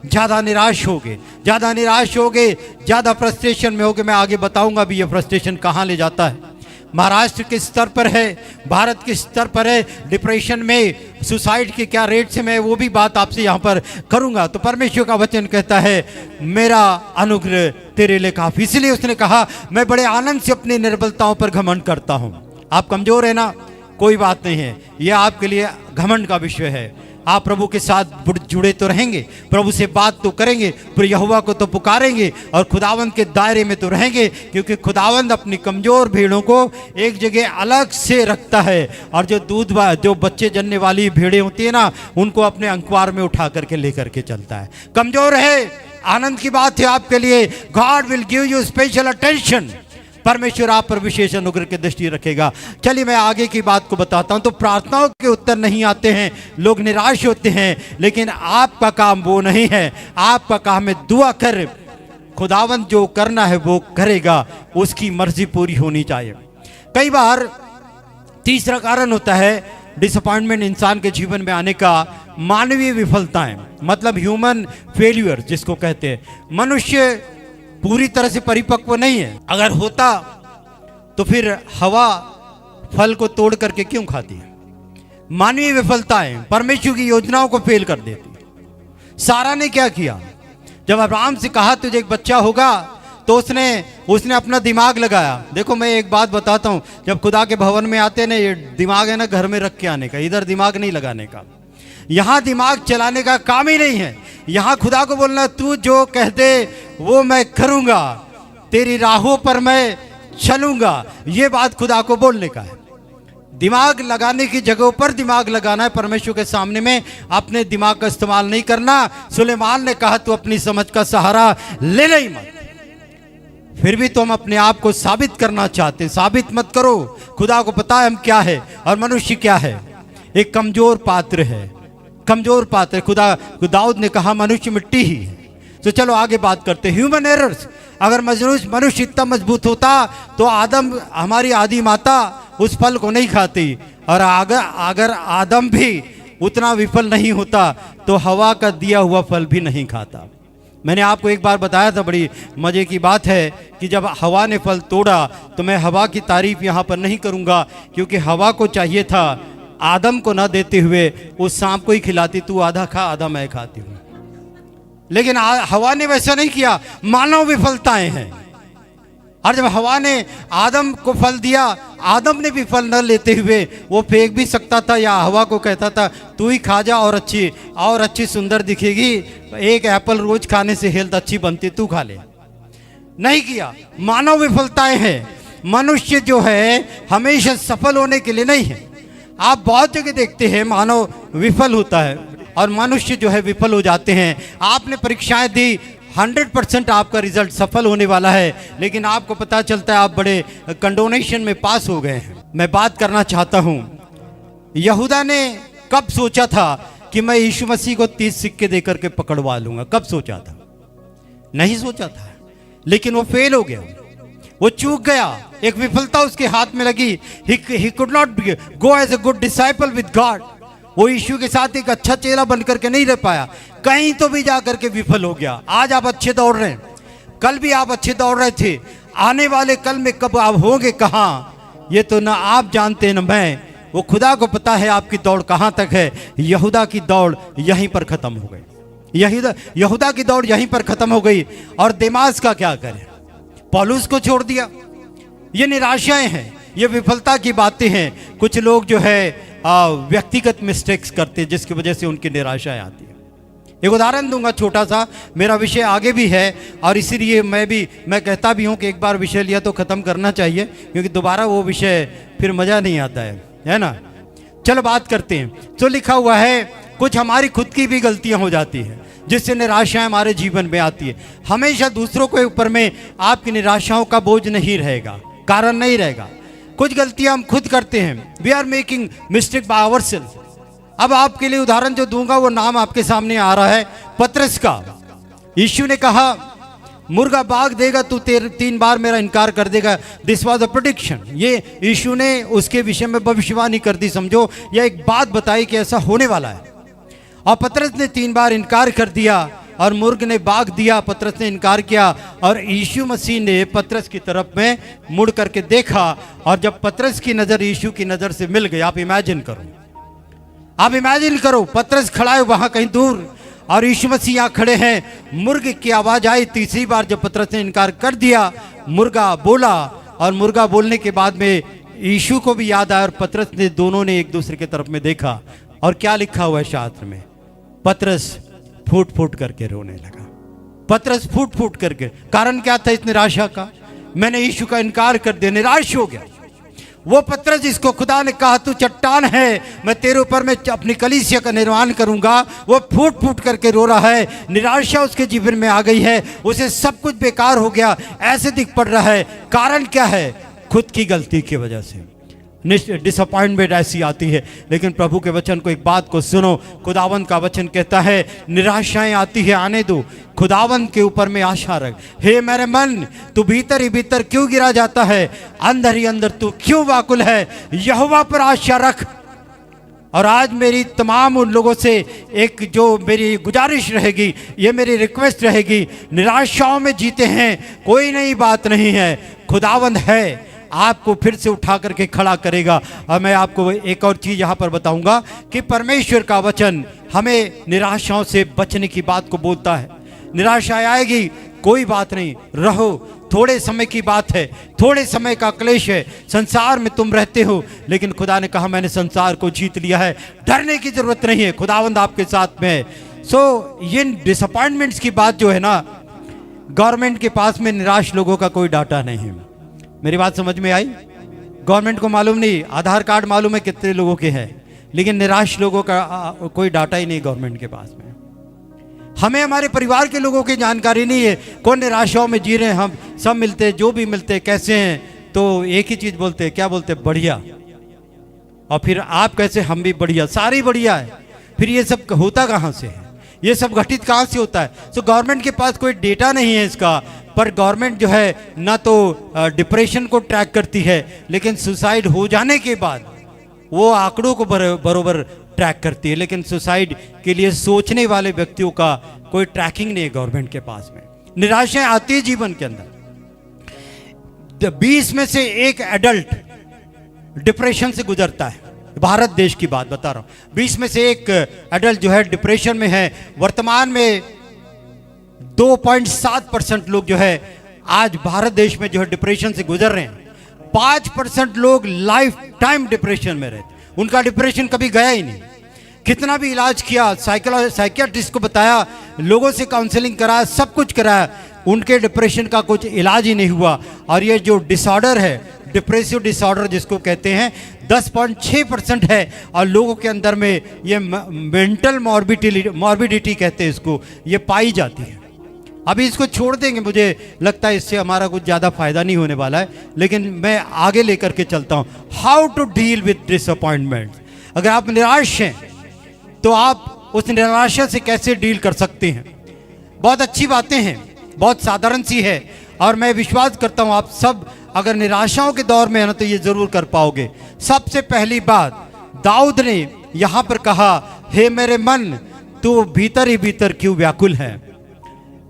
ज़्यादा निराश होगे, ज़्यादा निराश होगे, ज़्यादा फ्रस्ट्रेशन में होगे। मैं आगे बताऊंगा भी ये फ्रस्ट्रेशन कहाँ ले जाता है। महाराष्ट्र के स्तर पर है, भारत के स्तर पर है, डिप्रेशन में, सुसाइड के क्या रेट से, मैं वो भी बात आपसे यहाँ पर करूँगा। तो परमेश्वर का वचन कहता है मेरा अनुग्रह तेरे लिए काफी। इसलिए उसने कहा मैं बड़े आनंद से अपनी निर्बलताओं पर घमंड करता हूँ। आप कमजोर है ना, कोई बात नहीं है, यह आपके लिए घमंड का विषय है। आप प्रभु के साथ जुड़े तो रहेंगे, प्रभु से बात तो करेंगे, फिर यहोवा को तो पुकारेंगे, और खुदावंद के दायरे में तो रहेंगे, क्योंकि खुदावंद अपनी कमजोर भेड़ों को एक जगह अलग से रखता है, और जो बच्चे जनने वाली भेड़ें होती है ना, उनको अपने अंकवार में उठा करके लेकर के चलता है। कमजोर है, आनंद की बात है आपके लिए। God will give you special attention. परमेश्वर आप पर विशेष अनुग्रह की दृष्टि रखेगा। चलिए मैं आगे की बात को बताता हूं। तो प्रार्थनाओं के उत्तर नहीं आते हैं, लोग निराश होते हैं, लेकिन आपका काम वो नहीं है। आपका काम है दुआ कर, खुदावंद जो करना है वो करेगा, उसकी मर्जी पूरी होनी चाहिए। कई बार तीसरा कारण होता है डिसअपॉइंटमेंट इंसान के जीवन में आने का, मानवीय विफलताएं, मतलब ह्यूमन फेल्यूर जिसको कहते हैं। मनुष्य पूरी तरह से परिपक्व नहीं है। अगर होता तो फिर हवा फल को तोड़ करके क्यों खाती है? मानवीय विफलताएं परमेश्वर की योजनाओं को फेल कर देती। सारा ने क्या किया? जब अब्राहम से कहा तुझे एक बच्चा होगा, तो उसने अपना दिमाग लगाया। देखो मैं एक बात बताता हूं, जब खुदा के भवन में आते ना, ये दिमाग है ना घर में रख के आने का, इधर दिमाग नहीं लगाने का। यहाँ दिमाग चलाने का काम ही नहीं है। यहाँ खुदा को बोलना तू जो कह दे वो मैं करूँगा, तेरी राहों पर मैं चलूंगा। ये बात खुदा को बोलने का है। दिमाग लगाने की जगह पर दिमाग लगाना है, परमेश्वर के सामने में अपने दिमाग का इस्तेमाल नहीं करना। सुलेमान ने कहा तू अपनी समझ का सहारा ले नहीं मत। फिर भी तुम अपने आप को साबित करना चाहते हैं, साबित मत करो। खुदा को पता है हम क्या है और मनुष्य क्या है। एक कमजोर पात्र है, कमजोर पात्र। खुदा दाऊद ने कहा मनुष्य मिट्टी ही है। तो चलो आगे बात करते हैं। Human errors. अगर मनुष्य इतना मजबूत होता तो आदम, हमारी आदि माता, उस फल को नहीं खाती। और अगर आदम भी उतना विफल नहीं होता तो हवा का दिया हुआ फल भी नहीं खाता। मैंने आपको एक बार बताया था, बड़ी मजे की बात है कि जब हवा ने फल तोड़ा, तो मैं हवा की तारीफ यहाँ पर नहीं करूँगा, क्योंकि हवा को चाहिए था आदम को ना देते हुए उस सांप को ही खिलाती, तू आधा खा आधा मैं खाती हूँ। लेकिन हवा ने वैसा नहीं किया। मानव विफलताएं हैं। और जब हवा ने आदम को फल दिया, आदम ने भी फल न लेते हुए वो फेंक भी सकता था, या हवा को कहता था तू ही खा जा और अच्छी सुंदर दिखेगी, एक एप्पल रोज खाने से हेल्थ अच्छी बनती, तू खा ले। नहीं किया। मानव विफलताएं हैं। मनुष्य जो है हमेशा सफल होने के लिए नहीं है। आप बहुत जगह देखते हैं मानव विफल होता है और मनुष्य जो है विफल हो जाते हैं। आपने परीक्षाएं दी, 100% आपका रिजल्ट सफल होने वाला है, लेकिन आपको पता चलता है आप बड़े कंडोनेशन में पास हो गए हैं। मैं बात करना चाहता हूं, यहूदा ने कब सोचा था कि मैं यीशु मसीह को 30 सिक्के देकर के पकड़वा लूंगा? कब सोचा था? नहीं सोचा था, लेकिन वो फेल हो गया, वो चूक गया। एक विफलता उसके हाथ में लगी। He could not go as a good disciple with God। वो यीशु के साथ एक अच्छा चेला बनकर के नहीं रह पाया, कहीं तो भी जाकर के विफल हो गया। आज आप अच्छे दौड़ रहे हैं, कल भी आप अच्छे दौड़ रहे थे, आने वाले कल में कब आप होंगे कहाँ, ये तो ना आप जानते ना मैं। वो खुदा को पता है आपकी दौड़ कहाँ तक है। यहूदा की दौड़ यहीं पर खत्म हो गई। यहूदा की दौड़ यहीं पर खत्म हो गई। और दिमाग का क्या करें? पौलुस को छोड़ दिया। ये निराशाएं हैं, ये विफलता की बातें हैं। कुछ लोग जो है व्यक्तिगत मिस्टेक्स करते हैं, जिसकी वजह से उनकी निराशाएं आती है। एक उदाहरण दूंगा छोटा सा, मेरा विषय आगे भी है और इसीलिए मैं कहता भी हूं कि एक बार विषय लिया तो खत्म करना चाहिए, क्योंकि दोबारा वो विषय फिर मजा नहीं आता है ना। चलो बात करते हैं। तो लिखा हुआ है कुछ हमारी खुद की भी गलतियां हो जाती है, जिससे निराशाएं हमारे जीवन में आती है। हमेशा दूसरों के ऊपर में आपकी निराशाओं का बोझ नहीं रहेगा, कारण नहीं रहेगा। कुछ गलतियां हम खुद करते हैं। We are making mistake by ourself. अब आपके लिए उदाहरण जो दूंगा वो नाम आपके सामने आ रहा है, पतरस का। यीशु ने कहा मुर्गा बाग देगा तू 3 बार मेरा इनकार कर देगा। This was a prediction. ये यीशु ने उसके विषय में भविष्यवाणी कर दी, समझो, यह एक बात बताई कि ऐसा होने वाला है। और पतरस ने 3 बार इनकार कर दिया और मुर्ग ने बाग दिया, पतरस ने इनकार किया और यीशु मसीह ने पतरस की तरफ में मुड़ करके देखा। और जब पतरस की नज़र यीशु की नज़र से मिल गई, आप इमेजिन करो, पतरस खड़ा है वहाँ कहीं दूर और यीशु मसीह यहाँ खड़े हैं। मुर्ग की आवाज़ आई 3री बार। जब पतरस ने इनकार कर दिया, मुर्गा बोला और मुर्गा बोलने के बाद में यीशु को भी याद आया और पतरस ने, दोनों ने एक दूसरे की तरफ में देखा। और क्या लिखा हुआ है शास्त्र में? पतरस फूट फूट करके रोने लगा। पतरस फूट फूट करके। कारण क्या था इस निराशा का? मैंने यीशु का इनकार कर दिया, निराश हो गया। वो पतरस जिसको खुदा ने कहा तू चट्टान है, मैं तेरे ऊपर में अपनी कलीसिया का निर्माण करूंगा, वो फूट फूट करके रो रहा है। निराशा उसके जीवन में आ गई है, उसे सब कुछ बेकार हो गया ऐसे दिख पड़ रहा है। कारण क्या है? खुद की गलती की वजह से डिसअपॉइंटमेंट ऐसी आती है। लेकिन प्रभु के वचन को, एक बात को सुनो, खुदावंत का वचन कहता है निराशाएं आती है, आने दो, खुदावंत के ऊपर में आशा रख। हे मेरे मन, तू भीतर ही भीतर क्यों गिरा जाता है? अंदर ही अंदर तू क्यों व्याकुल है? यहोवा पर आशा रख। और आज मेरी तमाम उन लोगों से एक जो मेरी गुजारिश रहेगी, ये मेरी रिक्वेस्ट रहेगी, निराशाओं में जीते हैं कोई नई बात नहीं है, खुदावंत है, आपको फिर से उठा करके खड़ा करेगा। और मैं आपको एक और चीज यहां पर बताऊंगा कि परमेश्वर का वचन हमें निराशाओं से बचने की बात को बोलता है। निराशा आएगी, कोई बात नहीं, रहो, थोड़े समय की बात है, थोड़े समय का क्लेश है, संसार में तुम रहते हो, लेकिन खुदा ने कहा मैंने संसार को जीत लिया है, डरने की जरूरत नहीं है, खुदावंद आपके साथ में है। सो ये डिसअपॉइंटमेंट्स की बात जो है ना, गवर्नमेंट के पास में निराश लोगों का कोई डाटा नहीं है। मेरी बात समझ में आई? गवर्नमेंट को मालूम नहीं, आधार कार्ड मालूम है कितने लोगों के हैं, लेकिन निराश लोगों का कोई डाटा ही नहीं गवर्नमेंट के पास में। हमें हमारे परिवार के लोगों की जानकारी नहीं है, कौन निराशाओं में जी रहे हैं। हम सब मिलते हैं, जो भी मिलते हैं, कैसे हैं, तो एक ही चीज बोलते हैं, क्या बोलते हैं? बढ़िया। और फिर आप कैसे? हम भी बढ़िया, सारे बढ़िया है। फिर ये सब होता कहाँ से है? ये सब घटित कहाँ से होता है? तो गवर्नमेंट के पास कोई डेटा नहीं है इसका, पर गवर्नमेंट जो है ना तो डिप्रेशन को ट्रैक करती है, लेकिन सुसाइड हो जाने के बाद वो आंकड़ों को बरोबर ट्रैक करती है, लेकिन सुसाइड के लिए सोचने वाले व्यक्तियों का कोई ट्रैकिंग नहीं है गवर्नमेंट के पास में। निराशाएं आती है जीवन के अंदर। 20 में से एक एडल्ट डिप्रेशन से गुजरता है, भारत देश की बात बता रहा हूं। 20 में से एक एडल्ट जो है डिप्रेशन में है। वर्तमान में 2.7% लोग जो है आज भारत देश में जो है डिप्रेशन से गुजर रहे हैं। 5% लोग लाइफ टाइम डिप्रेशन में रहते, उनका डिप्रेशन कभी गया ही नहीं। कितना भी इलाज किया, साइकियाट्रिस्ट को बताया, लोगों से काउंसलिंग कराया, सब कुछ कराया, उनके डिप्रेशन का कुछ इलाज ही नहीं हुआ। और ये जो डिसऑर्डर है, डिप्रेसिव डिसऑर्डर जिसको कहते हैं, 10.6% है। और लोगों के अंदर में ये मेंटल मॉर्बिडिटी कहते हैं इसको, ये पाई जाती है। अभी इसको छोड़ देंगे, मुझे लगता है इससे हमारा कुछ ज़्यादा फायदा नहीं होने वाला है, लेकिन मैं आगे लेकर के चलता हूँ। How to deal with disappointment. अगर आप निराश हैं तो आप उस निराशा से कैसे डील कर सकते हैं? बहुत अच्छी बातें हैं, बहुत साधारण सी है, और मैं विश्वास करता हूँ आप सब अगर निराशाओं के दौर में है ना तो ये जरूर कर पाओगे। सबसे पहली बात, दाऊद ने यहाँ पर कहा, हे मेरे मन, तू भीतर ही भीतर क्यों व्याकुल है।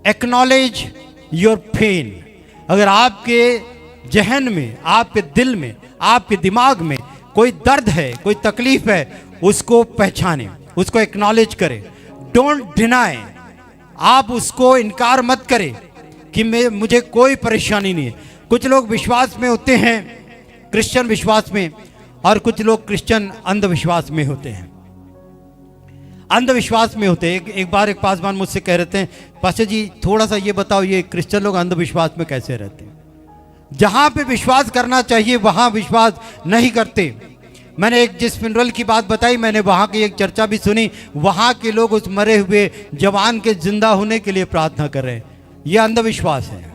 Acknowledge your pain. अगर आपके जहन में, आपके दिल में, आपके दिमाग में कोई दर्द है, कोई तकलीफ है, उसको पहचाने, उसको एक्नॉलेज करें। Don't deny. आप उसको इनकार मत करें कि मुझे कोई परेशानी नहीं है। कुछ लोग विश्वास में होते हैं, क्रिश्चियन विश्वास में, और कुछ लोग क्रिश्चियन अंधविश्वास में होते हैं। अंधविश्वास में होते हैं। एक बार एक पासवान मुझसे कह रहे थे, पास्टर जी थोड़ा सा ये बताओ, ये क्रिश्चियन लोग अंधविश्वास में कैसे रहते हैं? जहां पे विश्वास करना चाहिए वहां विश्वास नहीं करते। मैंने एक जिस फ्यूनरल की बात बताई, मैंने वहां की एक चर्चा भी सुनी, वहां के लोग उस मरे हुए जवान के जिंदा होने के लिए प्रार्थना कर रहे हैं। यह अंधविश्वास है।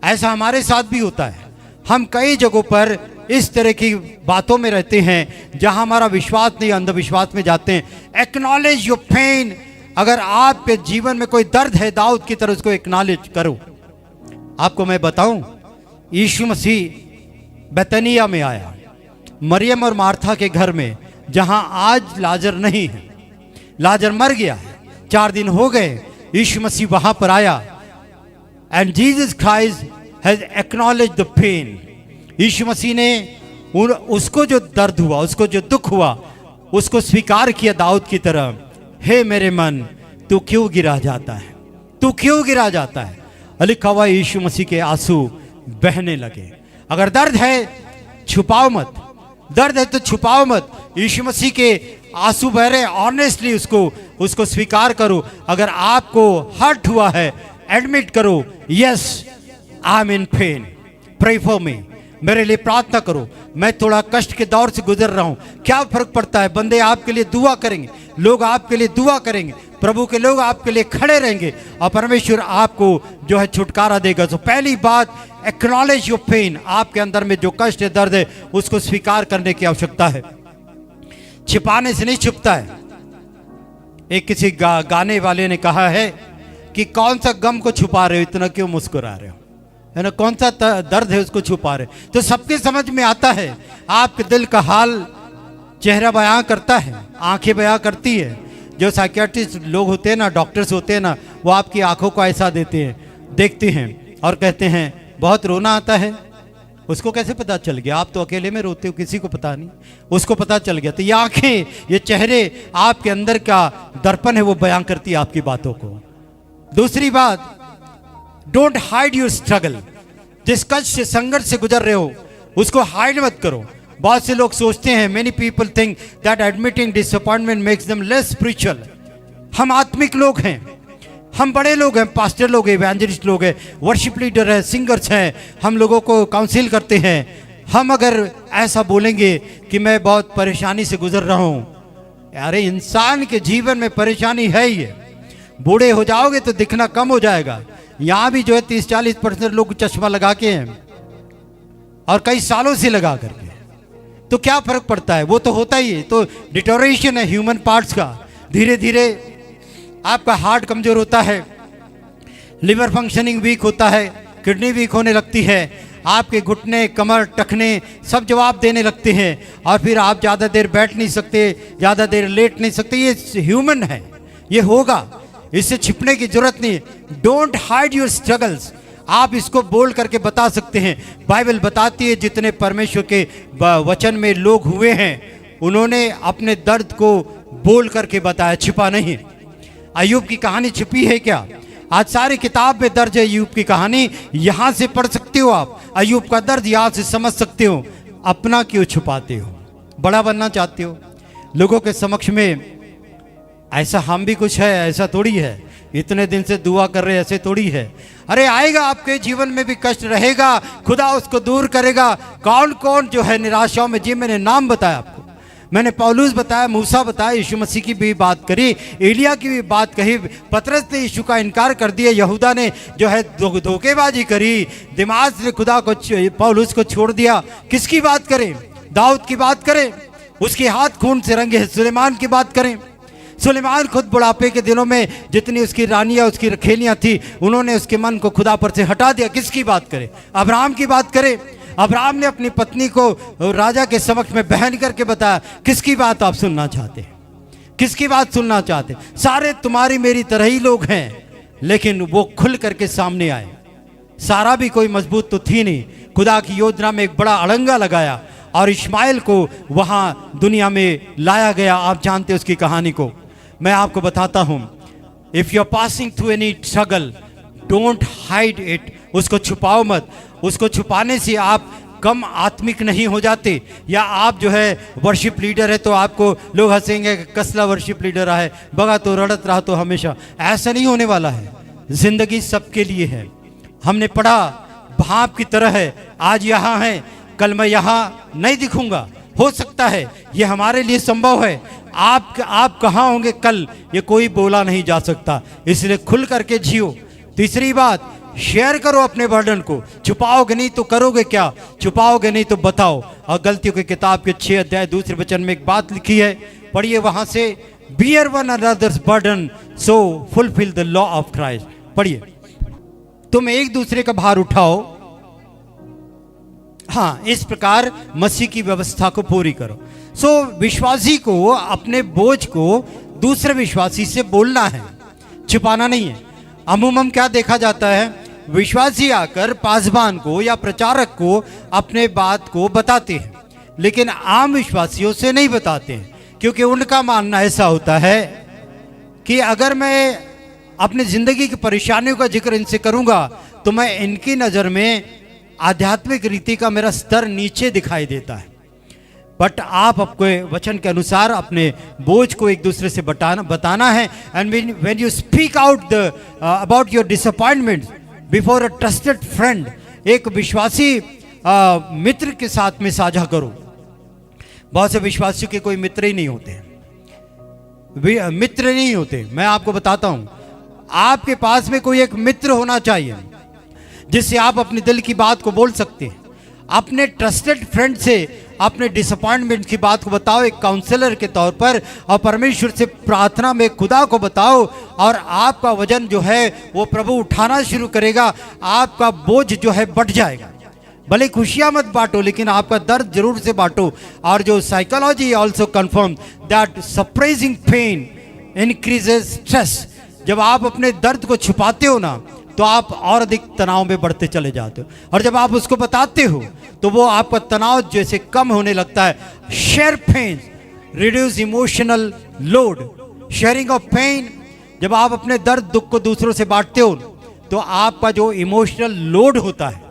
ऐसा हमारे साथ भी होता है। हम कई जगहों पर इस तरह की बातों में रहते हैं जहां हमारा विश्वास नहीं, अंधविश्वास में जाते हैं। Acknowledge your pain. अगर आपके जीवन में कोई दर्द है, दाऊद की तरह उसको एक्नॉलेज करो। आपको मैं बताऊं, यीशु मसीह बैतनिया में आया, मरियम और मार्था के घर में, जहां आज लाजर नहीं है। लाजर मर गया, 4 दिन हो गए, यीशु मसीह वहां पर आया। And Jesus Christ has acknowledge the pain. यीशु मसीह ने उसको जो दर्द हुआ, उसको जो दुख हुआ, उसको स्वीकार किया दाऊद की तरह। हे मेरे मन, तू क्यों गिरा जाता है, तू क्यों गिरा जाता है। लिखा हुआ यीशु मसीह के आंसू बहने लगे। अगर दर्द है छुपाओ मत, दर्द है तो छुपाओ मत। यीशु मसीह के आंसू बह रहे, ऑनेस्टली उसको स्वीकार करो। अगर आपको हर्ट हुआ है, एडमिट करो, yes I am in pain, pray for me, मेरे लिए प्रार्थना करो, मैं थोड़ा कष्ट के दौर से गुजर रहा हूं। क्या फर्क पड़ता है, बंदे आपके लिए दुआ करेंगे, लोग आपके लिए दुआ करेंगे, प्रभु के लोग आपके लिए खड़े रहेंगे, और परमेश्वर आपको जो है छुटकारा देगा। तो पहली बात, एक्नॉलेज योर पेन। आपके अंदर में जो कष्ट है, दर्द है, उसको स्वीकार करने की आवश्यकता है। छिपाने से नहीं छुपता है। एक किसी गाने वाले ने कहा है कि कौन सा गम को छुपा रहे हो, इतना क्यों मुस्कुरा रहे हो, है ना, कौन सा दर्द है उसको छुपा रहे। तो सबके समझ में आता है। आपके दिल का हाल चेहरा बयां करता है, आंखें बयां करती है। जो साइकियाट्रिस्ट लोग होते हैं ना, डॉक्टर्स होते हैं ना, वो आपकी आंखों को ऐसा देते हैं, देखते हैं और कहते हैं बहुत रोना आता है। उसको कैसे पता चल गया? आप तो अकेले में रोते हो, किसी को पता नहीं, उसको पता चल गया। तो ये आंखें, ये चेहरे, आपके अंदर का दर्पण है, वो बयां करती है आपकी बातों को। दूसरी बात, डोंट हाइड योर स्ट्रगल। जिस कष्ट से, संघर्ष से गुजर रहे हो, उसको हाइड मत करो। बहुत से लोग सोचते हैं, many people think that admitting disappointment makes them less spiritual. हम आत्मिक लोग हैं, हम बड़े लोग हैं, पास्टर लोग हैं, इवेंजलिस्ट लोग हैं, वर्शिप लीडर हैं, सिंगर्स हैं, हम लोगों को काउंसिल करते हैं। हम अगर ऐसा बोलेंगे कि मैं बहुत परेशानी से गुजर रहा हूँ, अरे इंसान के जीवन में परेशानी है ही है। बूढ़े हो जाओगे तो दिखना कम हो जाएगा। यहाँ भी जो है 30-40% लोग चश्मा लगा के हैं और कई सालों से लगा करके, तो क्या फर्क पड़ता है? वो तो होता ही है, तो डिटोरेशन है ह्यूमन पार्ट्स का। धीरे धीरे आपका हार्ट कमजोर होता है, लिवर फंक्शनिंग वीक होता है, किडनी वीक होने लगती है, आपके घुटने, कमर, टखने सब जवाब देने लगते हैं, और फिर आप ज़्यादा देर बैठ नहीं सकते, ज़्यादा देर लेट नहीं सकते। ये ह्यूमन है, ये होगा, इससे छिपने की जरूरत नहीं है। डोंट हाइड योर स्ट्रगल्स, आप इसको बोल करके बता सकते हैं। बाइबल बताती है जितने परमेश्वर के वचन में लोग हुए हैं, उन्होंने अपने दर्द को बोल करके बताया, छिपा नहीं। अय्यूब की कहानी छिपी है क्या? आज सारी किताब में दर्ज है अय्यूब की कहानी, यहाँ से पढ़ सकते हो आप, अय्यूब का दर्द यहाँ से समझ सकते हो। अपना क्यों छुपाते हो? बड़ा बनना चाहते हो लोगों के समक्ष में? ऐसा हम भी कुछ है, ऐसा थोड़ी है, इतने दिन से दुआ कर रहे, ऐसे थोड़ी है। अरे आएगा, आपके जीवन में भी कष्ट रहेगा, खुदा उसको दूर करेगा। कौन कौन जो है निराशाओं में जी, मैंने नाम बताया आपको, मैंने पौलुस बताया, मूसा बताया, यीशु मसीह की भी बात करी, एलिया की भी बात कही, पतरस ने यीशु का इनकार कर दिया, यहूदा ने जो है धोखेबाजी करी, दिमाग ने खुदा को, पौलुस को छोड़ दिया। किसकी बात करें? दाऊद की बात करें, उसके हाथ खून से रंगे हैं। सुलेमान की बात करें, सुलेमान खुद बुढ़ापे के दिनों में जितनी उसकी रानियां, उसकी रखेलियां थी, उन्होंने उसके मन को खुदा पर से हटा दिया। किसकी बात करें? अब्राहम की बात करें, अब्राहम ने अपनी पत्नी को राजा के समक्ष में बहन करके बताया। किसकी बात आप सुनना चाहते हैं? किसकी बात सुनना चाहते? सारे तुम्हारी मेरी तरह ही लोग हैं, लेकिन वो खुल करके सामने आए। सारा भी कोई मजबूत तो थी नहीं, खुदा की योजना में एक बड़ा अड़ंगा लगाया और इस्माइल को वहां दुनिया में लाया गया। आप जानते हैं उसकी कहानी को, मैं आपको बताता हूं। If you are passing through any struggle, don't hide it, उसको छुपाओ मत। उसको छुपाने से आप कम आत्मिक नहीं हो जाते। या आप जो है वर्शिप लीडर है तो आपको लोग हंसेंगे, कसला वर्शिप लीडर है, बगा तो रड़त रहा तो हमेशा। ऐसा नहीं होने वाला है। जिंदगी सबके लिए है। हमने पढ़ा भाप की तरह है, आज यहाँ है, कल मैं यहाँ नहीं दिखूंगा। हो सकता है ये हमारे लिए संभव है, आप कहाँ होंगे कल, ये कोई बोला नहीं जा सकता। इसलिए खुल करके जियो। तीसरी बात, शेयर करो अपने बर्डन को। छुपाओगे नहीं तो करोगे क्या? छुपाओगे नहीं तो बताओ। और गलतियों की किताब के 6 अध्याय 2 वचन में एक बात लिखी है, पढ़िए वहां से, bear one another's burden so fulfill the law of Christ. पढ़िए, तुम एक दूसरे का भार उठाओ, हाँ, इस प्रकार मसीह की व्यवस्था को पूरी करो। सो विश्वासी को अपने बोझ को दूसरे विश्वासी से बोलना है, छुपाना नहीं है। अमूमन क्या देखा जाता है, विश्वासी आकर पासबान को या प्रचारक को अपने बात को बताते हैं, लेकिन आम विश्वासियों से नहीं बताते हैं, क्योंकि उनका मानना ऐसा होता है कि अगर मैं अपनी जिंदगी की परेशानियों का जिक्र इनसे करूंगा तो मैं इनकी नज़र में आध्यात्मिक रीति का मेरा स्तर नीचे दिखाई देता है। बट आप आपके वचन के अनुसार अपने बोझ को एक दूसरे से बताना है। And when you speak out about your disappointment before a trusted friend, एक विश्वासी मित्र के साथ में साझा करो। बहुत से विश्वासियों के कोई मित्र ही नहीं होते, मित्र नहीं होते। मैं आपको बताता हूं, आपके पास में कोई एक मित्र होना चाहिए जिससे आप अपने दिल की बात को बोल सकते हैं। अपने ट्रस्टेड फ्रेंड से अपने डिसअपॉइंटमेंट की बात को बताओ एक काउंसलर के तौर पर, और परमेश्वर से प्रार्थना में खुदा को बताओ, और आपका वजन जो है वो प्रभु उठाना शुरू करेगा। आपका बोझ जो है बढ़ जाएगा। भले खुशियां मत बांटो, लेकिन आपका दर्द जरूर से बांटो। और जो psychology also confirm that suppressing pain increases stress. जब आप अपने दर्द को छुपाते हो ना, तो आप और अधिक तनाव में बढ़ते चले जाते हो, और जब आप उसको बताते हो तो वो आपका तनाव जैसे कम होने लगता है। Share pain reduce emotional load. Sharing of pain, जब आप अपने दर्द दुख को दूसरों से बांटते हो तो आपका जो इमोशनल लोड होता है,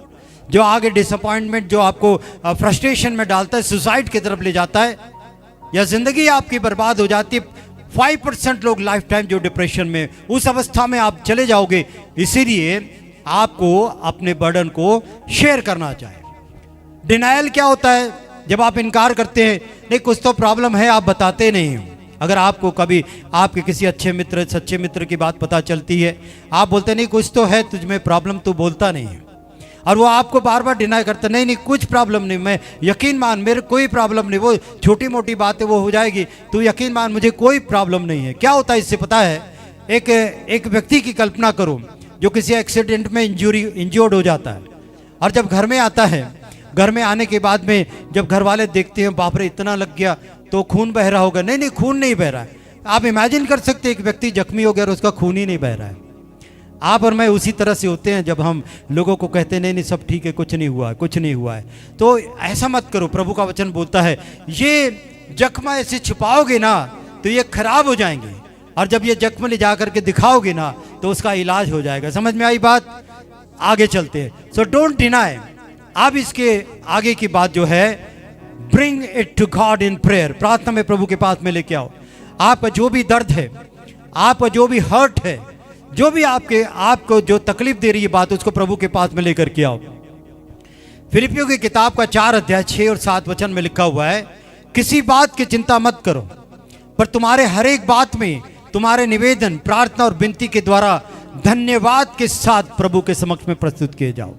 जो आगे डिसअपॉइंटमेंट जो आपको फ्रस्ट्रेशन में डालता है, सुसाइड की तरफ ले जाता है, या जिंदगी आपकी बर्बाद हो जाती है, 5% लोग लाइफ टाइम जो डिप्रेशन में, उस अवस्था में आप चले जाओगे। इसीलिए आपको अपने बर्डन को शेयर करना चाहिए। डिनायल क्या होता है? जब आप इनकार करते हैं, नहीं कुछ तो प्रॉब्लम है, आप बताते नहीं हो। अगर आपको कभी आपके किसी अच्छे मित्र, सच्चे मित्र की बात पता चलती है, आप बोलते नहीं कुछ तो है तुझ में प्रॉब्लम, तू बोलता नहीं है, और वो आपको बार बार डिनाई करता, नहीं नहीं कुछ प्रॉब्लम नहीं, मैं यकीन मान मेरे कोई प्रॉब्लम नहीं, वो छोटी मोटी बात है वो हो जाएगी, तू यकीन मान मुझे कोई प्रॉब्लम नहीं है। क्या होता है इससे पता है? एक व्यक्ति की कल्पना करो जो किसी एक्सीडेंट में इंज्योर्ड हो जाता है, और जब घर में आता है, घर में आने के बाद में जब घर वाले देखते हैं बाप रे इतना लग गया, तो खून बह रहा होगा। नहीं नहीं खून नहीं बह रहा है। आप इमेजिन कर सकते हैं एक व्यक्ति जख्मी हो गया और उसका खून ही नहीं बह रहा है। आप और मैं उसी तरह से होते हैं जब हम लोगों को कहते हैं नहीं नहीं सब ठीक है, कुछ नहीं हुआ है, कुछ नहीं हुआ है। तो ऐसा मत करो। प्रभु का वचन बोलता है ये जख्म ऐसे छुपाओगे ना तो ये खराब हो जाएंगे, और जब ये जख्म ले जा करके दिखाओगे ना तो उसका इलाज हो जाएगा। समझ में आई बात? आगे चलते हैं। So don't deny. अब इसके आगे की बात जो है, bring it to God in prayer. प्रार्थना में प्रभु के पास में लेके आओ। आपका जो भी दर्द है, आपका जो भी हर्ट है, जो भी आपको जो तकलीफ दे रही है बात, उसको प्रभु के पास में लेकर के आओ। फिलिपियों की किताब का 4 अध्याय 6 और 7 वचन में लिखा हुआ है, किसी बात की चिंता मत करो, पर तुम्हारे हर एक बात में तुम्हारे निवेदन, प्रार्थना और विनती के द्वारा धन्यवाद के साथ प्रभु के समक्ष में प्रस्तुत किए जाओ।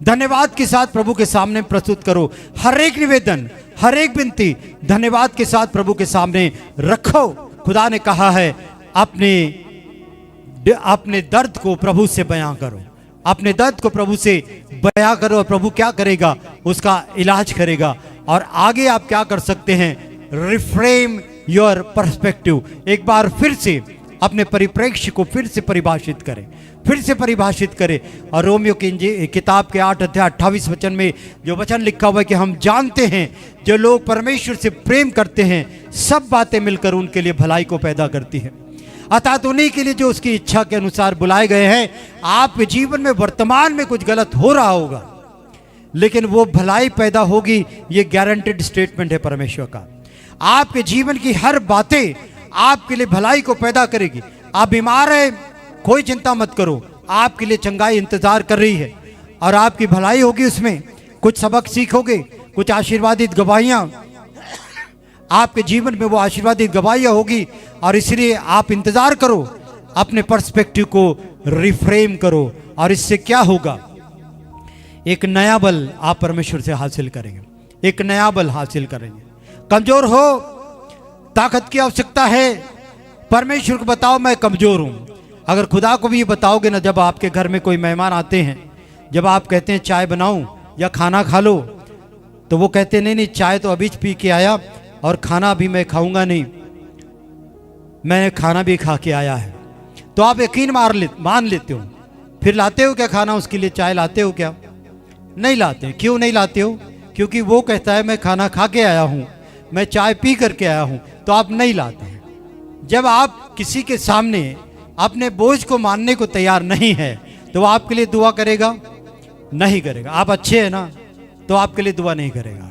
धन्यवाद के साथ प्रभु के सामने प्रस्तुत करो। हर एक निवेदन, हर एक विनती धन्यवाद के साथ प्रभु के सामने रखो। खुदा ने कहा है अपने दर्द को प्रभु से बयां करो, अपने दर्द को प्रभु से बयां करो, और प्रभु क्या करेगा? उसका इलाज करेगा। और आगे आप क्या कर सकते हैं? Reframe your perspective. एक बार फिर से अपने परिप्रेक्ष्य को फिर से परिभाषित करें, फिर से परिभाषित करें। और रोमियो की किताब के 8 अध्याय 28 वचन में जो वचन लिखा हुआ है कि हम जानते हैं जो लोग परमेश्वर से प्रेम करते हैं सब बातें मिलकर उनके लिए भलाई को पैदा करती हैं, अर्थात उन्हीं के लिए जो उसकी इच्छा के अनुसार बुलाए गए हैं। आपके जीवन में वर्तमान में कुछ गलत हो रहा होगा, लेकिन वो भलाई पैदा होगी, ये गारंटेड स्टेटमेंट है परमेश्वर का। आपके जीवन की हर बातें आपके लिए भलाई को पैदा करेगी। आप बीमार हैं, कोई चिंता मत करो, आपके लिए चंगाई इंतजार कर रही है, और आपकी भलाई होगी। उसमें कुछ सबक सीखोगे, कुछ आशीर्वादित गवाहियां आपके जीवन में, वो आशीर्वादित गवाहियां होगी। और इसलिए आप इंतजार करो, अपने पर्सपेक्टिव को रिफ्रेम करो, और इससे क्या होगा? एक नया बल आप परमेश्वर से हासिल करेंगे, एक नया बल हासिल करेंगे। कमजोर हो, ताकत की आवश्यकता है, परमेश्वर को बताओ मैं कमजोर हूं। अगर खुदा को भी बताओगे ना, जब आपके घर में कोई मेहमान आते हैं, जब आप कहते हैं चाय बनाऊं या खाना खा लो, तो वो कहते नहीं नहीं चाय तो अभी पी के आया और खाना अभी मैं खाऊंगा नहीं, मैंने खाना भी खा के आया है। तो आप यकीन मान लेते हो, फिर लाते हो क्या खाना? उसके लिए चाय लाते हो क्या? नहीं लाते। क्यों नहीं लाते हो? क्योंकि वो कहता है मैं खाना खा के आया हूं, मैं चाय पी करके आया हूं, तो आप नहीं लाते हैं। जब आप किसी के सामने अपने बोझ को मानने को तैयार नहीं है, तो वो आपके लिए दुआ करेगा? नहीं करेगा। आप अच्छे हैं ना, तो आपके लिए दुआ नहीं करेगा।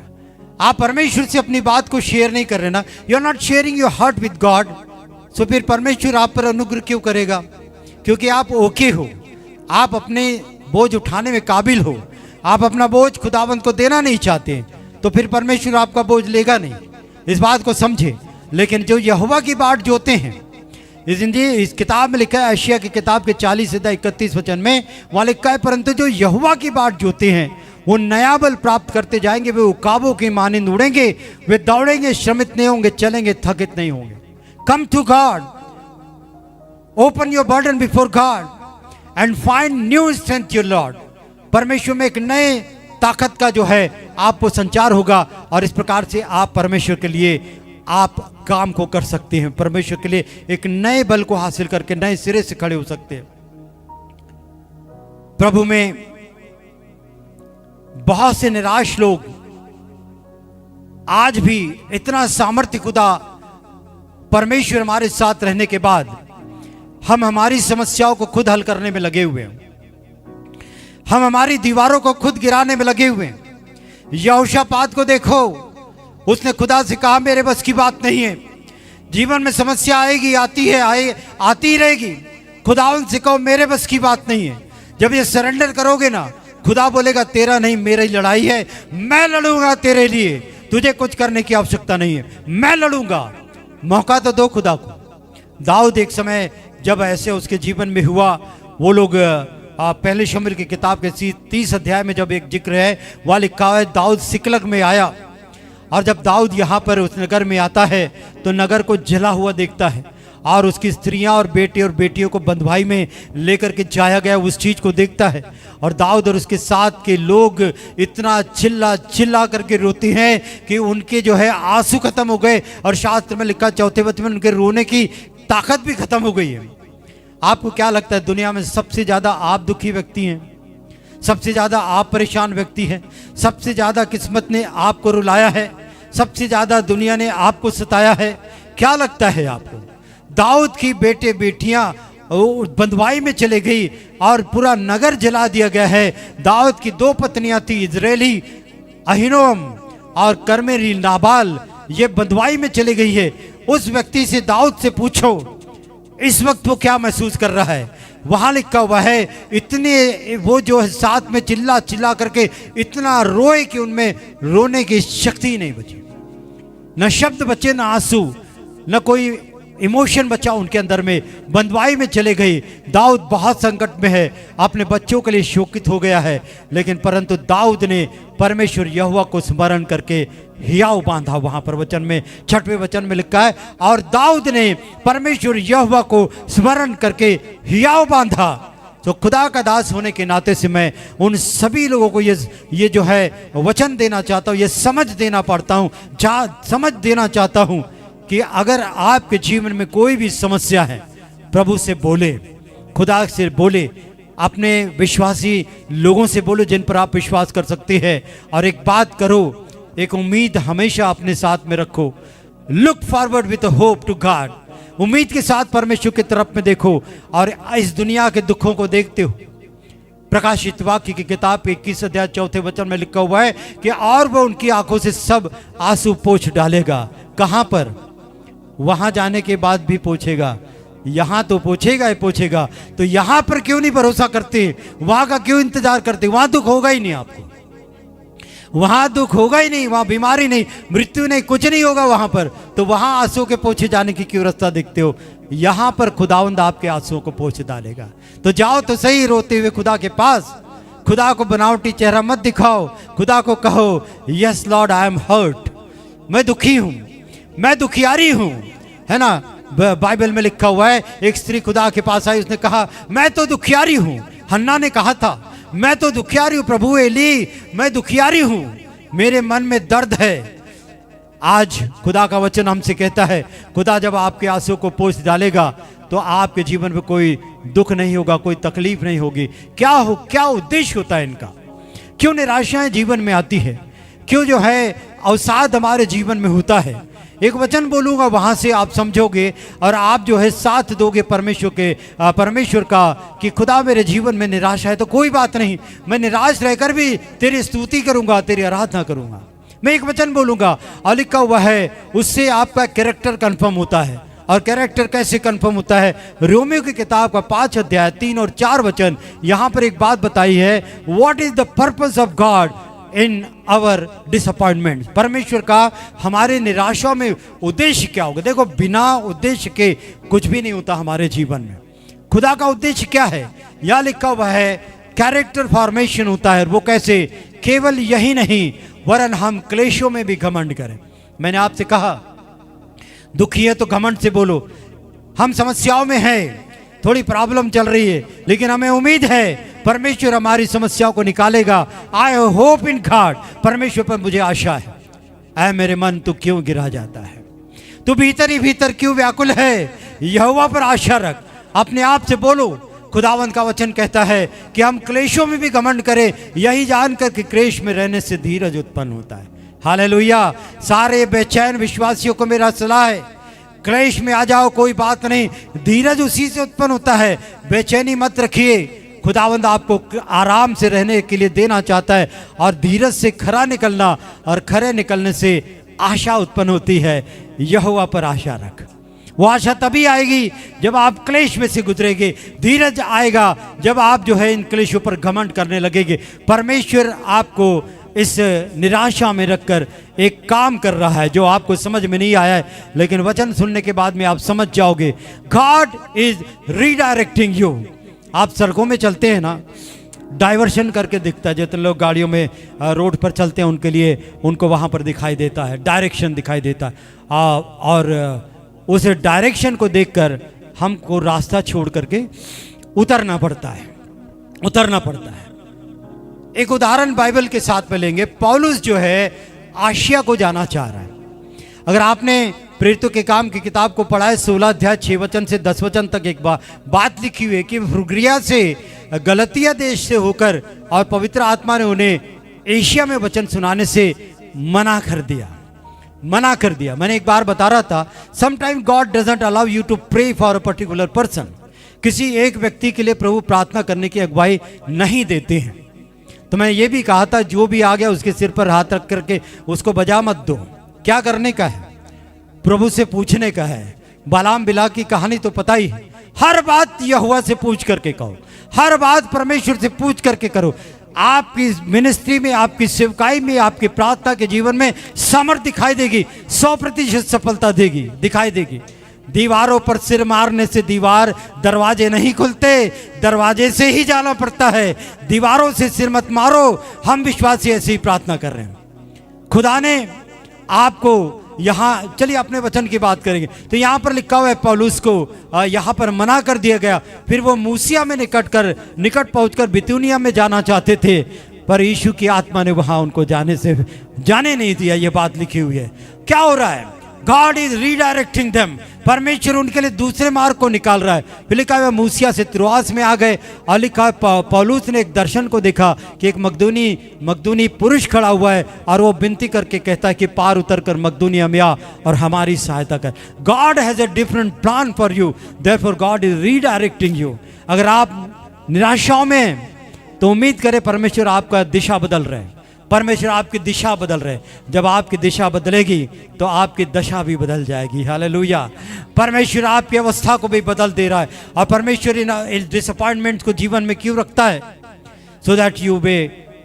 आप परमेश्वर से अपनी बात को शेयर नहीं कर रहे ना, you are not sharing your heart with God, so फिर परमेश्वर आप पर अनुग्रह क्यों करेगा? क्योंकि आप ओके हो, आप अपने बोझ उठाने में काबिल हो, आप अपना बोझ खुदावंत को देना नहीं चाहते, तो फिर परमेश्वर आपका बोझ लेगा नहीं। इस बात को समझे। लेकिन जो यहोवा की बाट जोते हैं, इस किताब में लिखा है, एशिया की किताब के 40 से 31 वचन में वहां लिखा है, परंतु जो यहोवा की बाट जोते हैं वो नया बल प्राप्त करते जाएंगे, वे उकाबों की मानिंद उड़ेंगे, वे दौड़ेंगे श्रमित नहीं होंगे, चलेंगे थकित नहीं होंगे। Come to God, open your burden before God and find new strength your Lord. परमेश्वर में एक नए ताकत का जो है आपको संचार होगा, और इस प्रकार से आप परमेश्वर के लिए आप काम को कर सकते हैं, परमेश्वर के लिए एक नए बल को हासिल करके नए सिरे से खड़े हो सकते हैं। प्रभु में बहुत से निराश लोग आज भी इतना सामर्थ्य खुदा परमेश्वर हमारे साथ रहने के बाद हम हमारी समस्याओं को खुद हल करने में लगे हुए हैं, हम हमारी दीवारों को खुद गिराने में लगे हुए हैं। यहोशापात को देखो, उसने खुदा से कहा मेरे बस की बात नहीं है। जीवन में समस्या आएगी, आती है, आती ही रहेगी। खुदावन से कहो मेरे बस की बात नहीं है। जब ये सरेंडर करोगे ना, खुदा बोलेगा तेरा नहीं मेरी लड़ाई है, मैं लड़ूंगा तेरे लिए, तुझे कुछ करने की आवश्यकता नहीं है, मैं लड़ूंगा। मौका तो दो खुदा को। दाऊद एक समय जब ऐसे उसके जीवन में हुआ, वो लोग पहले शमूएल की किताब के 30 अध्याय में जब एक जिक्र है, वहाँ लिखा है दाऊद सिकलग में आया, और जब दाऊद यहाँ पर उस नगर में आता है तो नगर को जला हुआ देखता है, और उसकी स्त्रियां और बेटियों को बंधुआई में लेकर के जाया गया, उस चीज को देखता है। और दाऊद और उसके साथ के लोग इतना चिल्ला करके रोते हैं कि उनके जो है आंसू खत्म हो गए, और शास्त्र में लिखा चौथे वचन में उनके रोने की ताकत भी खत्म हो गई है। आपको क्या लगता है दुनिया में सबसे ज्यादा आप दुखी व्यक्ति हैं? सबसे ज्यादा आप परेशान व्यक्ति हैं? सबसे ज्यादा किस्मत ने आपको रुलाया है? सबसे ज्यादा दुनिया ने आपको सताया है? क्या लगता है आपको? दाऊद की बेटे बेटियां बंधुआई में चले गई और पूरा नगर जला दिया गया है। दाऊद की 2 पत्नियां थी, इजरायली अहीनोम और कर्मेली नाबाल, ये बंधुआई में चली गई है। उस व्यक्ति से, दाऊद से पूछो इस वक्त वो क्या महसूस कर रहा है। वहां लिखा हुआ है इतने वो जो है साथ में चिल्ला करके इतना रोए कि उनमें रोने की शक्ति नहीं बची, न शब्द बचे, न आंसू, न कोई इमोशन बचा उनके अंदर में। बंधुआई में चले गए। दाऊद बहुत संकट में है, अपने बच्चों के लिए शोकित हो गया है, लेकिन परंतु दाऊद ने परमेश्वर यहोवा को स्मरण करके हियाव बांधा। वहां पर वचन में 6वें वचन में लिखा है, और दाऊद ने परमेश्वर यहोवा को स्मरण करके हियाव बांधा। तो खुदा का दास होने के नाते से मैं उन सभी लोगों को ये जो है वचन देना चाहता हूँ, ये समझ देना पड़ता हूँ, समझ देना चाहता हूँ कि अगर आपके जीवन में कोई भी समस्या है, प्रभु से बोले, खुदा से बोले, अपने विश्वासी लोगों से बोलो जिन पर आप विश्वास कर सकते हैं, और एक बात करो, एक उम्मीद हमेशा अपने साथ में रखो। Look forward with hope to God. उम्मीद के साथ परमेश्वर की तरफ में देखो, और इस दुनिया के दुखों को देखते हो। प्रकाशित वाक्य की किताब 21 अध्याय 4 वचन में लिखा हुआ है कि और वो उनकी आंखों से सब आंसू पोंछ डालेगा। कहां पर? वहां जाने के बाद भी पूछेगा, यहां तो पूछेगा ही पूछेगा। तो यहां पर क्यों नहीं भरोसा करते? वहां का क्यों इंतजार करते? वहां दुख होगा ही नहीं आपको, वहां दुख होगा ही नहीं, वहां बीमारी नहीं, मृत्यु नहीं, कुछ नहीं होगा वहां पर। तो वहां आंसू के पोछे जाने की क्यों रास्ता देखते हो? यहां पर खुदावंद आपके आंसुओं को पोंछ डालेगा। तो जाओ तो सही रोते हुए खुदा के पास। खुदा को बनावटी चेहरा मत दिखाओ, खुदा को कहो yes Lord I am hurt, मैं दुखी हूं, मैं दुखियारी हूं, है ना। बाइबल में लिखा हुआ है एक स्त्री खुदा के पास आई, उसने कहा मैं तो दुखियारी हूं। हन्ना ने कहा था मैं तो दुखियारी हूं प्रभु एली, मैं दुखियारी हूं, मेरे मन में दर्द है। आज खुदा का वचन हमसे कहता है खुदा जब आपके आंसू को पोंछ डालेगा तो आपके जीवन में कोई दुख नहीं होगा, कोई तकलीफ नहीं होगी। क्या उद्देश्य होता है इनका? क्यों निराशाएं जीवन में आती है? क्यों जो है अवसाद हमारे जीवन में होता है? एक वचन बोलूंगा, वहां से आप समझोगे और आप जो है साथ दोगे परमेश्वर का कि खुदा मेरे जीवन में निराशा है तो कोई बात नहीं, मैं निराश रहकर भी तेरी स्तुति करूंगा, तेरी आराधना करूंगा। मैं एक वचन बोलूंगा और लिखा हुआ है उससे आपका कैरेक्टर कंफर्म होता है। और कैरेक्टर कैसे कंफर्म होता है? रोमियो की किताब का 5 अध्याय 3 और 4 वचन, यहां पर एक बात बताई है, what is the purpose of God in our disappointment. परमेश्वर का हमारे निराशा में उद्देश्य क्या होगा? देखो बिना उद्देश्य के कुछ भी नहीं होता हमारे जीवन में। खुदा का उद्देश्य क्या है? यह लिखा हुआ है कैरेक्टर फॉर्मेशन होता है। वो कैसे? केवल यही नहीं वरन हम क्लेशों में भी घमंड करें। मैंने आपसे कहा दुखी है तो घमंड से बोलो। हम समस्याओं में हैं, थोड़ी प्रॉब्लम चल रही है, लेकिन हमें उम्मीद है परमेश्वर हमारी समस्याओं को निकालेगा। आई होप इन गॉड, परमेश्वर पर मुझे आशा है। ऐ मेरे मन तू क्यों गिरा जाता है, तू भीतर ही भीतर क्यों व्याकुल है? यहोवा पर आशा रख। अपने आप से बोलो। खुदावंद का वचन कहता है कि हम क्लेशों में भी घमंड करें, यही जानकर कि क्लेश में रहने से धीरज उत्पन्न होता है। हालेलुया। सारे बेचैन विश्वासियों को मेरा सलाह है, क्लेश में आ जाओ, कोई बात नहीं, धीरज उसी से उत्पन्न होता है। बेचैनी मत रखिए, खुदावंद आपको आराम से रहने के लिए देना चाहता है। और धीरज से खरा निकलना, और खरे निकलने से आशा उत्पन्न होती है। यहोवा पर आशा रख। वो आशा तभी आएगी जब आप क्लेश में से गुजरेंगे। धीरज आएगा जब आप जो है इन क्लेशों पर घमंड करने लगेंगे। परमेश्वर आपको इस निराशा में रखकर एक काम कर रहा है जो आपको समझ में नहीं आया है, लेकिन वचन सुनने के बाद में आप समझ जाओगे। God is redirecting you. आप सड़कों में चलते हैं ना, डाइवर्शन करके दिखता है। जितने लोग गाड़ियों में रोड पर चलते हैं उनके लिए, उनको वहाँ पर दिखाई देता है, डायरेक्शन दिखाई देता है। और उस डायरेक्शन को देखकर हमको रास्ता छोड़ करके उतरना पड़ता है। एक उदाहरण बाइबल के साथ में लेंगे। पौलुस जो है आशिया को जाना चाह रहा है। अगर आपने प्रेरितों के काम की किताब को पढ़ा है, 16 अध्याय 6 वचन से 10 वचन तक एक बात लिखी हुई है कि फ्रुगिया से गलतिया देश से होकर और पवित्र आत्मा ने उन्हें एशिया में वचन सुनाने से मना कर दिया। मैंने एक बार बता रहा था, sometime God doesn't allow you to pray for a particular person. किसी एक व्यक्ति के लिए प्रभु प्रार्थना करने की अगुवाई नहीं देते हैं। तो मैं ये भी कहा था, जो भी आ गया उसके सिर पर हाथ रख करके उसको बजा मत दो। क्या करने का है? प्रभु से पूछने का है। बालाम बिला की कहानी तो पता ही है। हर बात यहोवा से पूछ करके कहो, हर बात परमेश्वर से पूछ करके करो। आपकी मिनिस्ट्री में, आपकी सेवकाई में, आपकी प्रार्थना के जीवन में समर्थ दिखाई देगी, 100% सफलता दिखाई देगी। दीवारों पर सिर मारने से दरवाजे नहीं खुलते, दरवाजे से ही जाना पड़ता है। दीवारों से सिर मत मारो। हम विश्वासी ऐसे ही प्रार्थना कर रहे हैं। खुदा ने आपको यहाँ, चलिए अपने वचन की बात करेंगे। तो यहाँ पर लिखा हुआ है पौलुस को यहाँ पर मना कर दिया गया। फिर वो मूसिया में निकट पहुंचकर बितूनिया में जाना चाहते थे, पर यीशु की आत्मा ने वहां उनको जाने नहीं दिया। ये बात लिखी हुई है। क्या हो रहा है? God is redirecting them. परमेश्वर उनके लिए दूसरे मार्ग को निकाल रहा है। फिर लिखा है मूसिया से त्रोआस में आ गए और लिखा है पौलुस ने एक दर्शन को देखा कि एक मकदूनी पुरुष खड़ा हुआ है और वो विनती करके कहता है कि पार उतर कर मकदूनिया में आ और हमारी सहायता कर। God has a different plan for you, therefore God is redirecting you. अगर आप निराशाओं में, तो उम्मीद करें परमेश्वर आपका दिशा बदल रहे हैं। परमेश्वर आपकी दिशा बदल रहे। जब आपकी दिशा बदलेगी तो आपकी दशा भी बदल जाएगी। हालेलुया। परमेश्वर आपकी अवस्था को भी बदल दे रहा है। और परमेश्वर इन डिसअपॉइंटमेंट को जीवन में क्यों रखता है? So that you may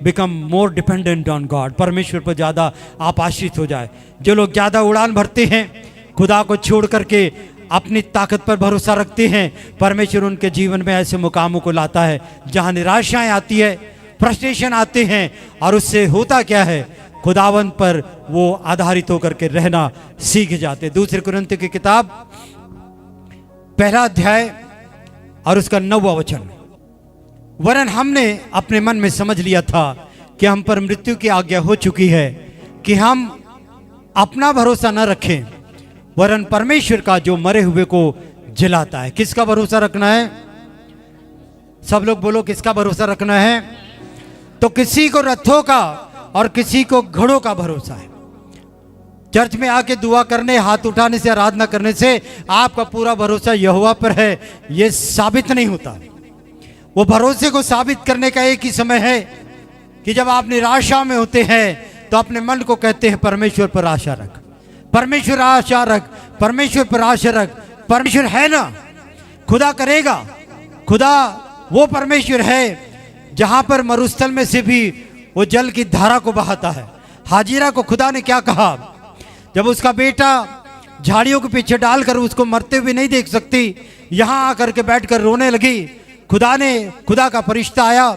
become more dependent on God. परमेश्वर पर ज़्यादा आप आश्रित हो जाए। जो लोग ज़्यादा उड़ान भरते हैं, खुदा को छोड़ करके अपनी ताकत पर भरोसा रखते हैं, परमेश्वर उनके जीवन में ऐसे मुकामों को लाता है जहाँ निराशाएं आती है, फ्रस्ट्रेशन आते हैं, और उससे होता क्या है? खुदावंत पर वो आधारित होकर के रहना सीख जाते। दूसरे कुरिन्थियों की किताब 1 अध्याय और उसका 9वां वचन। वरन हमने अपने मन में समझ लिया था कि हम पर मृत्यु की आज्ञा हो चुकी है कि हम अपना भरोसा न रखें, वरन परमेश्वर का जो मरे हुए को जिलाता है। किसका भरोसा रखना है? सब लोग बोलो, किसका भरोसा रखना है? तो किसी को रथों का और किसी को घोड़ों का भरोसा है। चर्च में आके दुआ करने, हाथ उठाने से, आराधना करने से आपका पूरा भरोसा यहोवा पर है, यह साबित नहीं होता। वो भरोसे को साबित करने का एक ही समय है कि जब आप निराशा में होते हैं तो अपने मन को कहते हैं परमेश्वर पर आशा रख, परमेश्वर आशा रख, परमेश्वर पर आशा रख। परमेश्वर है ना, खुदा करेगा। खुदा वो परमेश्वर है जहां पर मरुस्थल में से भी वो जल की धारा को बहाता है। हाजिरा को खुदा ने क्या कहा? जब उसका बेटा झाड़ियों के पीछे डालकर उसको मरते हुए नहीं देख सकती, यहां आकर के बैठकर रोने लगी। खुदा का फरिश्ता आया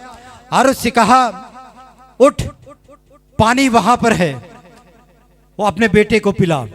और उससे कहा, उठ, पानी वहां पर है, वो अपने बेटे को पिला।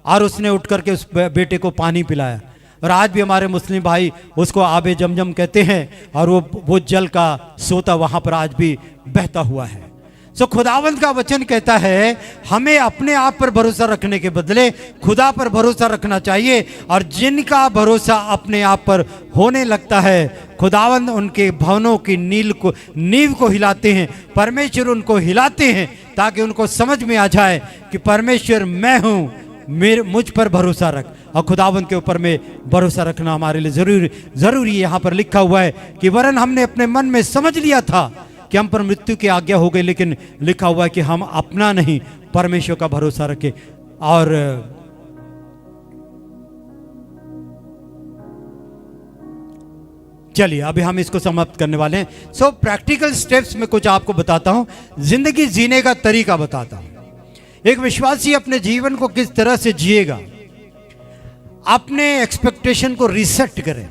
और उसने उठ करके उस बेटे को पानी पिलाया। और आज भी हमारे मुस्लिम भाई उसको आबे जमजम कहते हैं, और वो जल का सोता वहां पर आज भी बहता हुआ है। सो खुदावंत का वचन कहता है हमें अपने आप पर भरोसा रखने के बदले खुदा पर भरोसा रखना चाहिए। और जिनका भरोसा अपने आप पर होने लगता है, खुदावंत उनके भवनों की नींव को हिलाते हैं। परमेश्वर उनको हिलाते हैं ताकि उनको समझ में आ जाए कि परमेश्वर मैं हूँ, मुझ पर भरोसा रख। और खुदावंत के ऊपर में भरोसा रखना हमारे लिए जरूरी यहाँ पर लिखा हुआ है कि वरन हमने अपने मन में समझ लिया था कि हम पर मृत्यु की आज्ञा हो गई, लेकिन लिखा हुआ है कि हम अपना नहीं परमेश्वर का भरोसा रखें। और चलिए अभी हम इसको समाप्त करने वाले हैं। सो प्रैक्टिकल स्टेप्स में कुछ आपको बताता हूं, जिंदगी जीने का तरीका बताता हूं। एक विश्वासी अपने जीवन को किस तरह से जिएगा, अपने एक्सपेक्टेशन को रिसेट करें।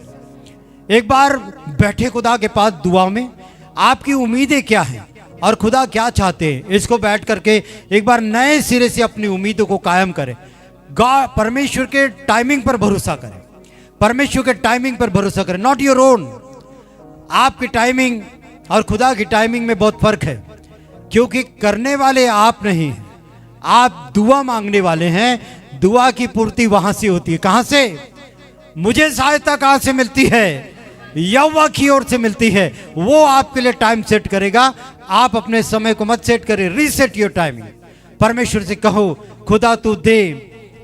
एक बार बैठे खुदा के पास दुआ में, आपकी उम्मीदें क्या हैं और खुदा क्या चाहते हैं, इसको बैठ करके एक बार नए सिरे से अपनी उम्मीदों को कायम करें। परमेश्वर के टाइमिंग पर भरोसा करें, परमेश्वर के टाइमिंग पर भरोसा करें, नॉट योर ओन। आपकी टाइमिंग और खुदा की टाइमिंग में बहुत फर्क है, क्योंकि करने वाले आप नहीं हैं, आप दुआ मांगने वाले हैं। दुआ की पूर्ति वहां से होती है। कहां से? मुझे सहायता कहां से मिलती है? यहोवा की ओर से मिलती है। वो आपके लिए टाइम सेट करेगा। आप अपने समय को मत सेट करें, रीसेट योर टाइमिंग। परमेश्वर से कहो, खुदा तू दे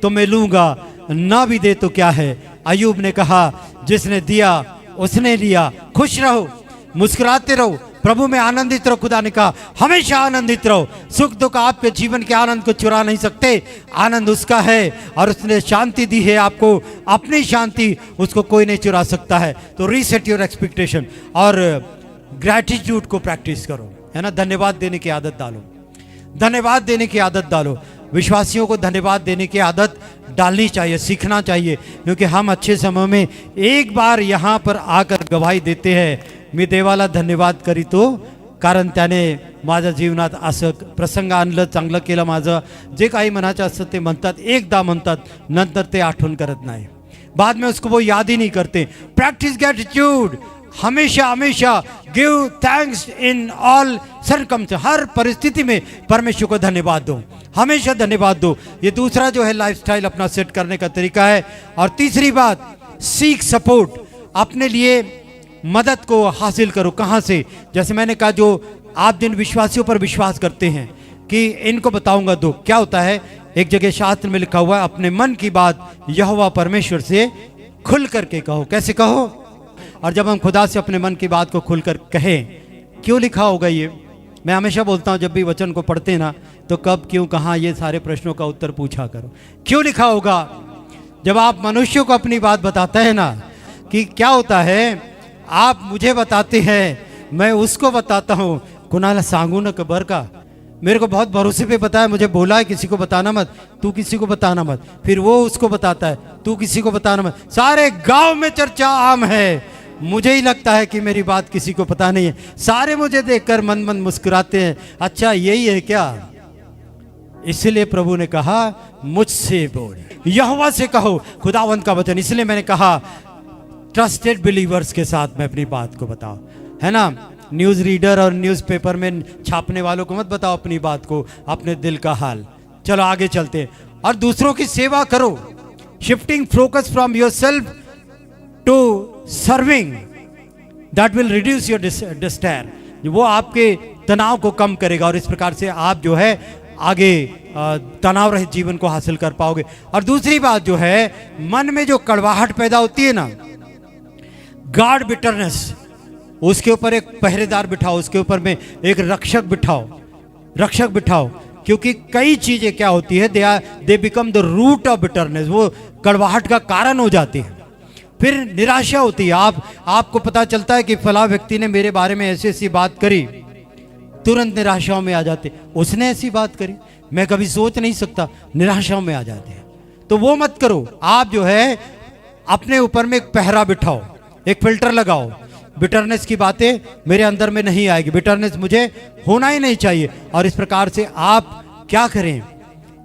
तो मैं लूंगा, ना भी दे तो क्या है। अय्यूब ने कहा, जिसने दिया उसने लिया। खुश रहो, मुस्कुराते रहो, प्रभु में आनंदित रहो। खुदा ने कहा हमेशा आनंदित रहो। सुख दुख आपके जीवन के आनंद को चुरा नहीं सकते। आनंद उसका है और उसने शांति दी है आपको, अपनी शांति उसको कोई नहीं चुरा सकता है। तो रीसेट योर एक्सपेक्टेशन और ग्रैटिट्यूड को प्रैक्टिस करो, है ना। धन्यवाद देने की आदत डालो, धन्यवाद देने की आदत डालो। विश्वासियों को धन्यवाद देने की आदत डालनी चाहिए, सीखना चाहिए, क्योंकि हम अच्छे समय में एक बार यहाँ पर आकर गवाही देते हैं, मी देवाला धन्यवाद करीतो, कारण त्याने माझ्या जीवनात असं प्रसंग आणलं, चांगलं केलं माझं। जे काही म्हणायचं असतं ते म्हणतात, एकदा म्हणतात, नंतर ते आठवण करत नाही, बाद में उसको वो याद ही नहीं करते। प्रैक्टिस ग्रैटिट्यूड, हमेशा हमेशा give thanks in all circumstance, हर परिस्थिति में परमेश्वर को धन्यवाद दो, हमेशा धन्यवाद दो। ये दूसरा जो है लाइफस्टाइल अपना सेट करने का तरीका है। और तीसरी बात, सीक सपोर्ट, अपने लिए मदद को हासिल करो। कहाँ से? जैसे मैंने कहा, जो आप जिन विश्वासियों पर विश्वास करते हैं कि इनको बताऊंगा दो, क्या होता है, एक जगह शास्त्र में लिखा हुआ है, अपने मन की बात यहोवा परमेश्वर से खुल करके कहो। कैसे कहो? और जब हम खुदा से अपने मन की बात को खुलकर कहें, क्यों लिखा होगा ये? मैं हमेशा बोलता हूँ, जब भी वचन को पढ़ते ना, तो कब, क्यों, कहाँ, ये सारे प्रश्नों का उत्तर पूछा करो। क्यों लिखा होगा? जब आप मनुष्यों को अपनी बात बताते हैं ना, कि क्या होता है, आप मुझे बताते हैं, मैं उसको बताता हूँ, कुणाला सांगू न कबर का, मेरे को बहुत भरोसे पे बताया, मुझे बोला है किसी को बताना मत, तू किसी को बताना मत। फिर वो उसको बताता है, तू किसी को बताना मत। सारे गांव में चर्चा आम है। मुझे ही लगता है कि मेरी बात किसी को पता नहीं है। सारे मुझे देखकर मन मन मुस्कुराते हैं। अच्छा यही है क्या? इसलिए प्रभु ने कहा मुझसे बोल, यहोवा से कहो, खुदावंत का वचन। इसलिए मैंने कहा ट्रस्टेड बिलीवर्स के साथ में अपनी बात को बताओ, है ना। न्यूज़ रीडर और न्यूज़पेपर में छापने वालों को मत बताओ अपनी बात को, अपने दिल का हाल। चलो आगे चलते हैं। और दूसरों की सेवा करो, shifting focus from yourself to serving, that will reduce your despair, वो आपके तनाव को कम करेगा। और इस प्रकार से आप जो है आगे तनाव रहित जीवन को हासिल कर पाओगे। और दूसरी बात जो है, मन में जो कड़वाहट पैदा होती है ना, गार्ड बिटरनेस, उसके ऊपर एक पहरेदार बिठाओ, उसके ऊपर में एक रक्षक बिठाओ, क्योंकि कई चीजें क्या होती है, they become the root of bitterness, वो कड़वाहट का कारण हो जाती है। फिर निराशा होती है, आपको पता चलता है कि फला व्यक्ति ने मेरे बारे में ऐसी ऐसी बात करी, तुरंत निराशाओं में आ जाते, उसने ऐसी बात करी, मैं कभी सोच नहीं सकता, निराशाओं में आ जाते हैं। तो वो मत करो। आप जो है अपने ऊपर में एक पहरा बिठाओ, एक फिल्टर लगाओ, बिटरनेस की बातें मेरे अंदर में नहीं आएगी, बिटरनेस मुझे होना ही नहीं चाहिए। और इस प्रकार से आप क्या करें,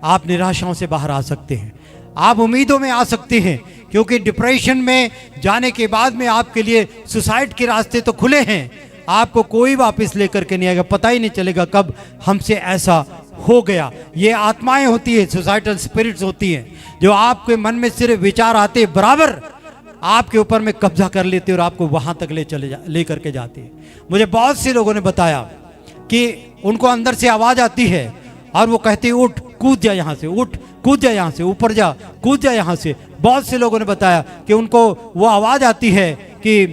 आप निराशाओं से बाहर आ सकते हैं, आप उम्मीदों में आ सकते हैं, क्योंकि डिप्रेशन में जाने के बाद में आपके लिए सुसाइड के रास्ते तो खुले हैं, आपको कोई वापस लेकर के नहीं आएगा, पता ही नहीं चलेगा कब हमसे ऐसा हो गया। ये आत्माएं होती है, सुसाइडल स्पिरिट्स होती हैं, जो आपके मन में सिर्फ विचार आते बराबर आपके ऊपर में कब्जा कर लेते और आपको वहां तक ले करके जाते हैं। मुझे बहुत से लोगों ने बताया कि उनको अंदर से आवाज आती है और वो कहते हैं उठ कूद जा यहाँ से, उठ कूद जा यहाँ से, ऊपर जा कूद जा यहाँ से। बहुत से लोगों ने बताया कि उनको वो आवाज आती है कि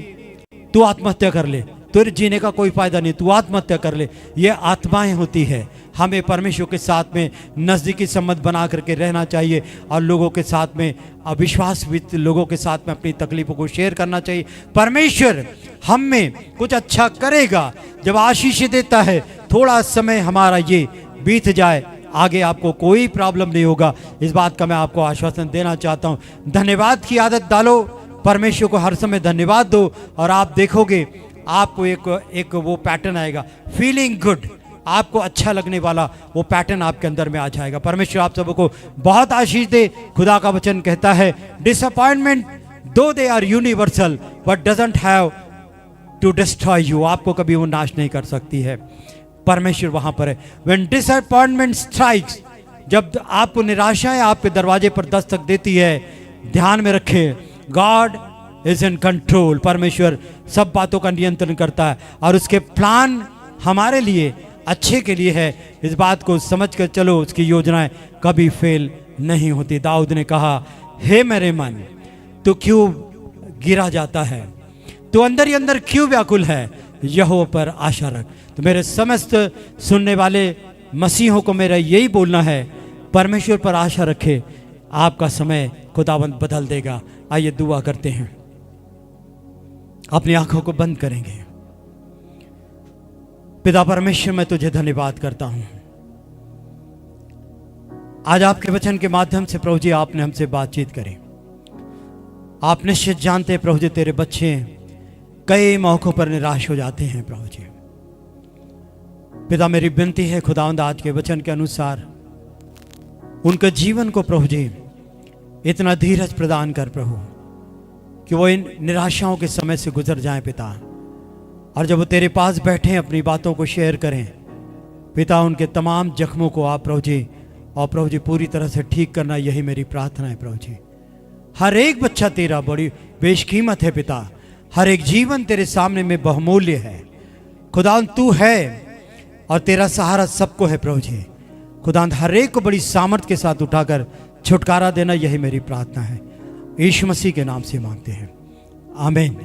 तू आत्महत्या कर ले, तुझे जीने का कोई फायदा नहीं, तू आत्महत्या कर ले। ये आत्माएं होती है। हमें परमेश्वर के साथ में नज़दीकी संबंध बना करके रहना चाहिए और लोगों के साथ में अविश्वास लोगों के साथ में अपनी तकलीफों को शेयर करना चाहिए। परमेश्वर हम में कुछ अच्छा करेगा जब आशीष देता है। थोड़ा समय हमारा ये बीत जाए, आगे आपको कोई प्रॉब्लम नहीं होगा। इस बात का मैं आपको आश्वासन देना चाहता हूँ। धन्यवाद की आदत डालो, परमेश्वर को हर समय धन्यवाद दो और आप देखोगे आपको एक वो पैटर्न आएगा, फीलिंग गुड, आपको अच्छा लगने वाला वो पैटर्न आपके अंदर में आ जाएगा। परमेश्वर आप सबको बहुत आशीष दे। खुदा का वचन कहता है disappointment though they are universal but doesn't have to destroy you, आपको कभी वो नाश नहीं कर सकती है। परमेश्वर वहां पर है। व्हेन डिसअपॉइंटमेंट स्ट्राइक्स, जब आपको निराशाएं आपके दरवाजे पर दस्तक देती है, ध्यान में रखें गॉड इज इन कंट्रोल। परमेश्वर सब बातों का नियंत्रण करता है और उसके प्लान हमारे लिए अच्छे के लिए है। इस बात को समझ कर चलो, उसकी योजनाएं कभी फेल नहीं होती। दाऊद ने कहा, हे मेरे मन तू क्यों गिरा जाता है, तू अंदर ही अंदर क्यों व्याकुल है, यहोवा पर आशा रख। तो मेरे समस्त सुनने वाले मसीहों को मेरा यही बोलना है, परमेश्वर पर आशा रखे, आपका समय खुदावंद बदल देगा। आइए दुआ करते हैं, अपनी आंखों को बंद करेंगे। पिता परमेश्वर, मैं तुझे धन्यवाद करता हूं। आज आपके वचन के माध्यम से प्रभु जी आपने हमसे बातचीत करी। आप निश्चित जानते हैं प्रभु जी, तेरे बच्चे कई मौकों पर निराश हो जाते हैं प्रभु जी। पिता मेरी विनती है खुदावंद, आज के वचन के अनुसार उनके जीवन को प्रभु जी इतना धीरज प्रदान कर प्रभु कि वो इन निराशाओं के समय से गुजर जाएं पिता, और जब वो तेरे पास बैठे अपनी बातों को शेयर करें पिता, उनके तमाम जख्मों को आप प्रभु जी और प्रभु जी पूरी तरह से ठीक करना, यही मेरी प्रार्थना है प्रभु जी। हर एक बच्चा तेरा बड़ी बेशकीमत है पिता, हर एक जीवन तेरे सामने में बहुमूल्य है। खुदा तू है और तेरा सहारा सबको है प्रभु जी। खुदा हर एक को बड़ी सामर्थ के साथ उठाकर छुटकारा देना, यही मेरी प्रार्थना है। यीशु मसीह के नाम से मांगते हैं, आमीन।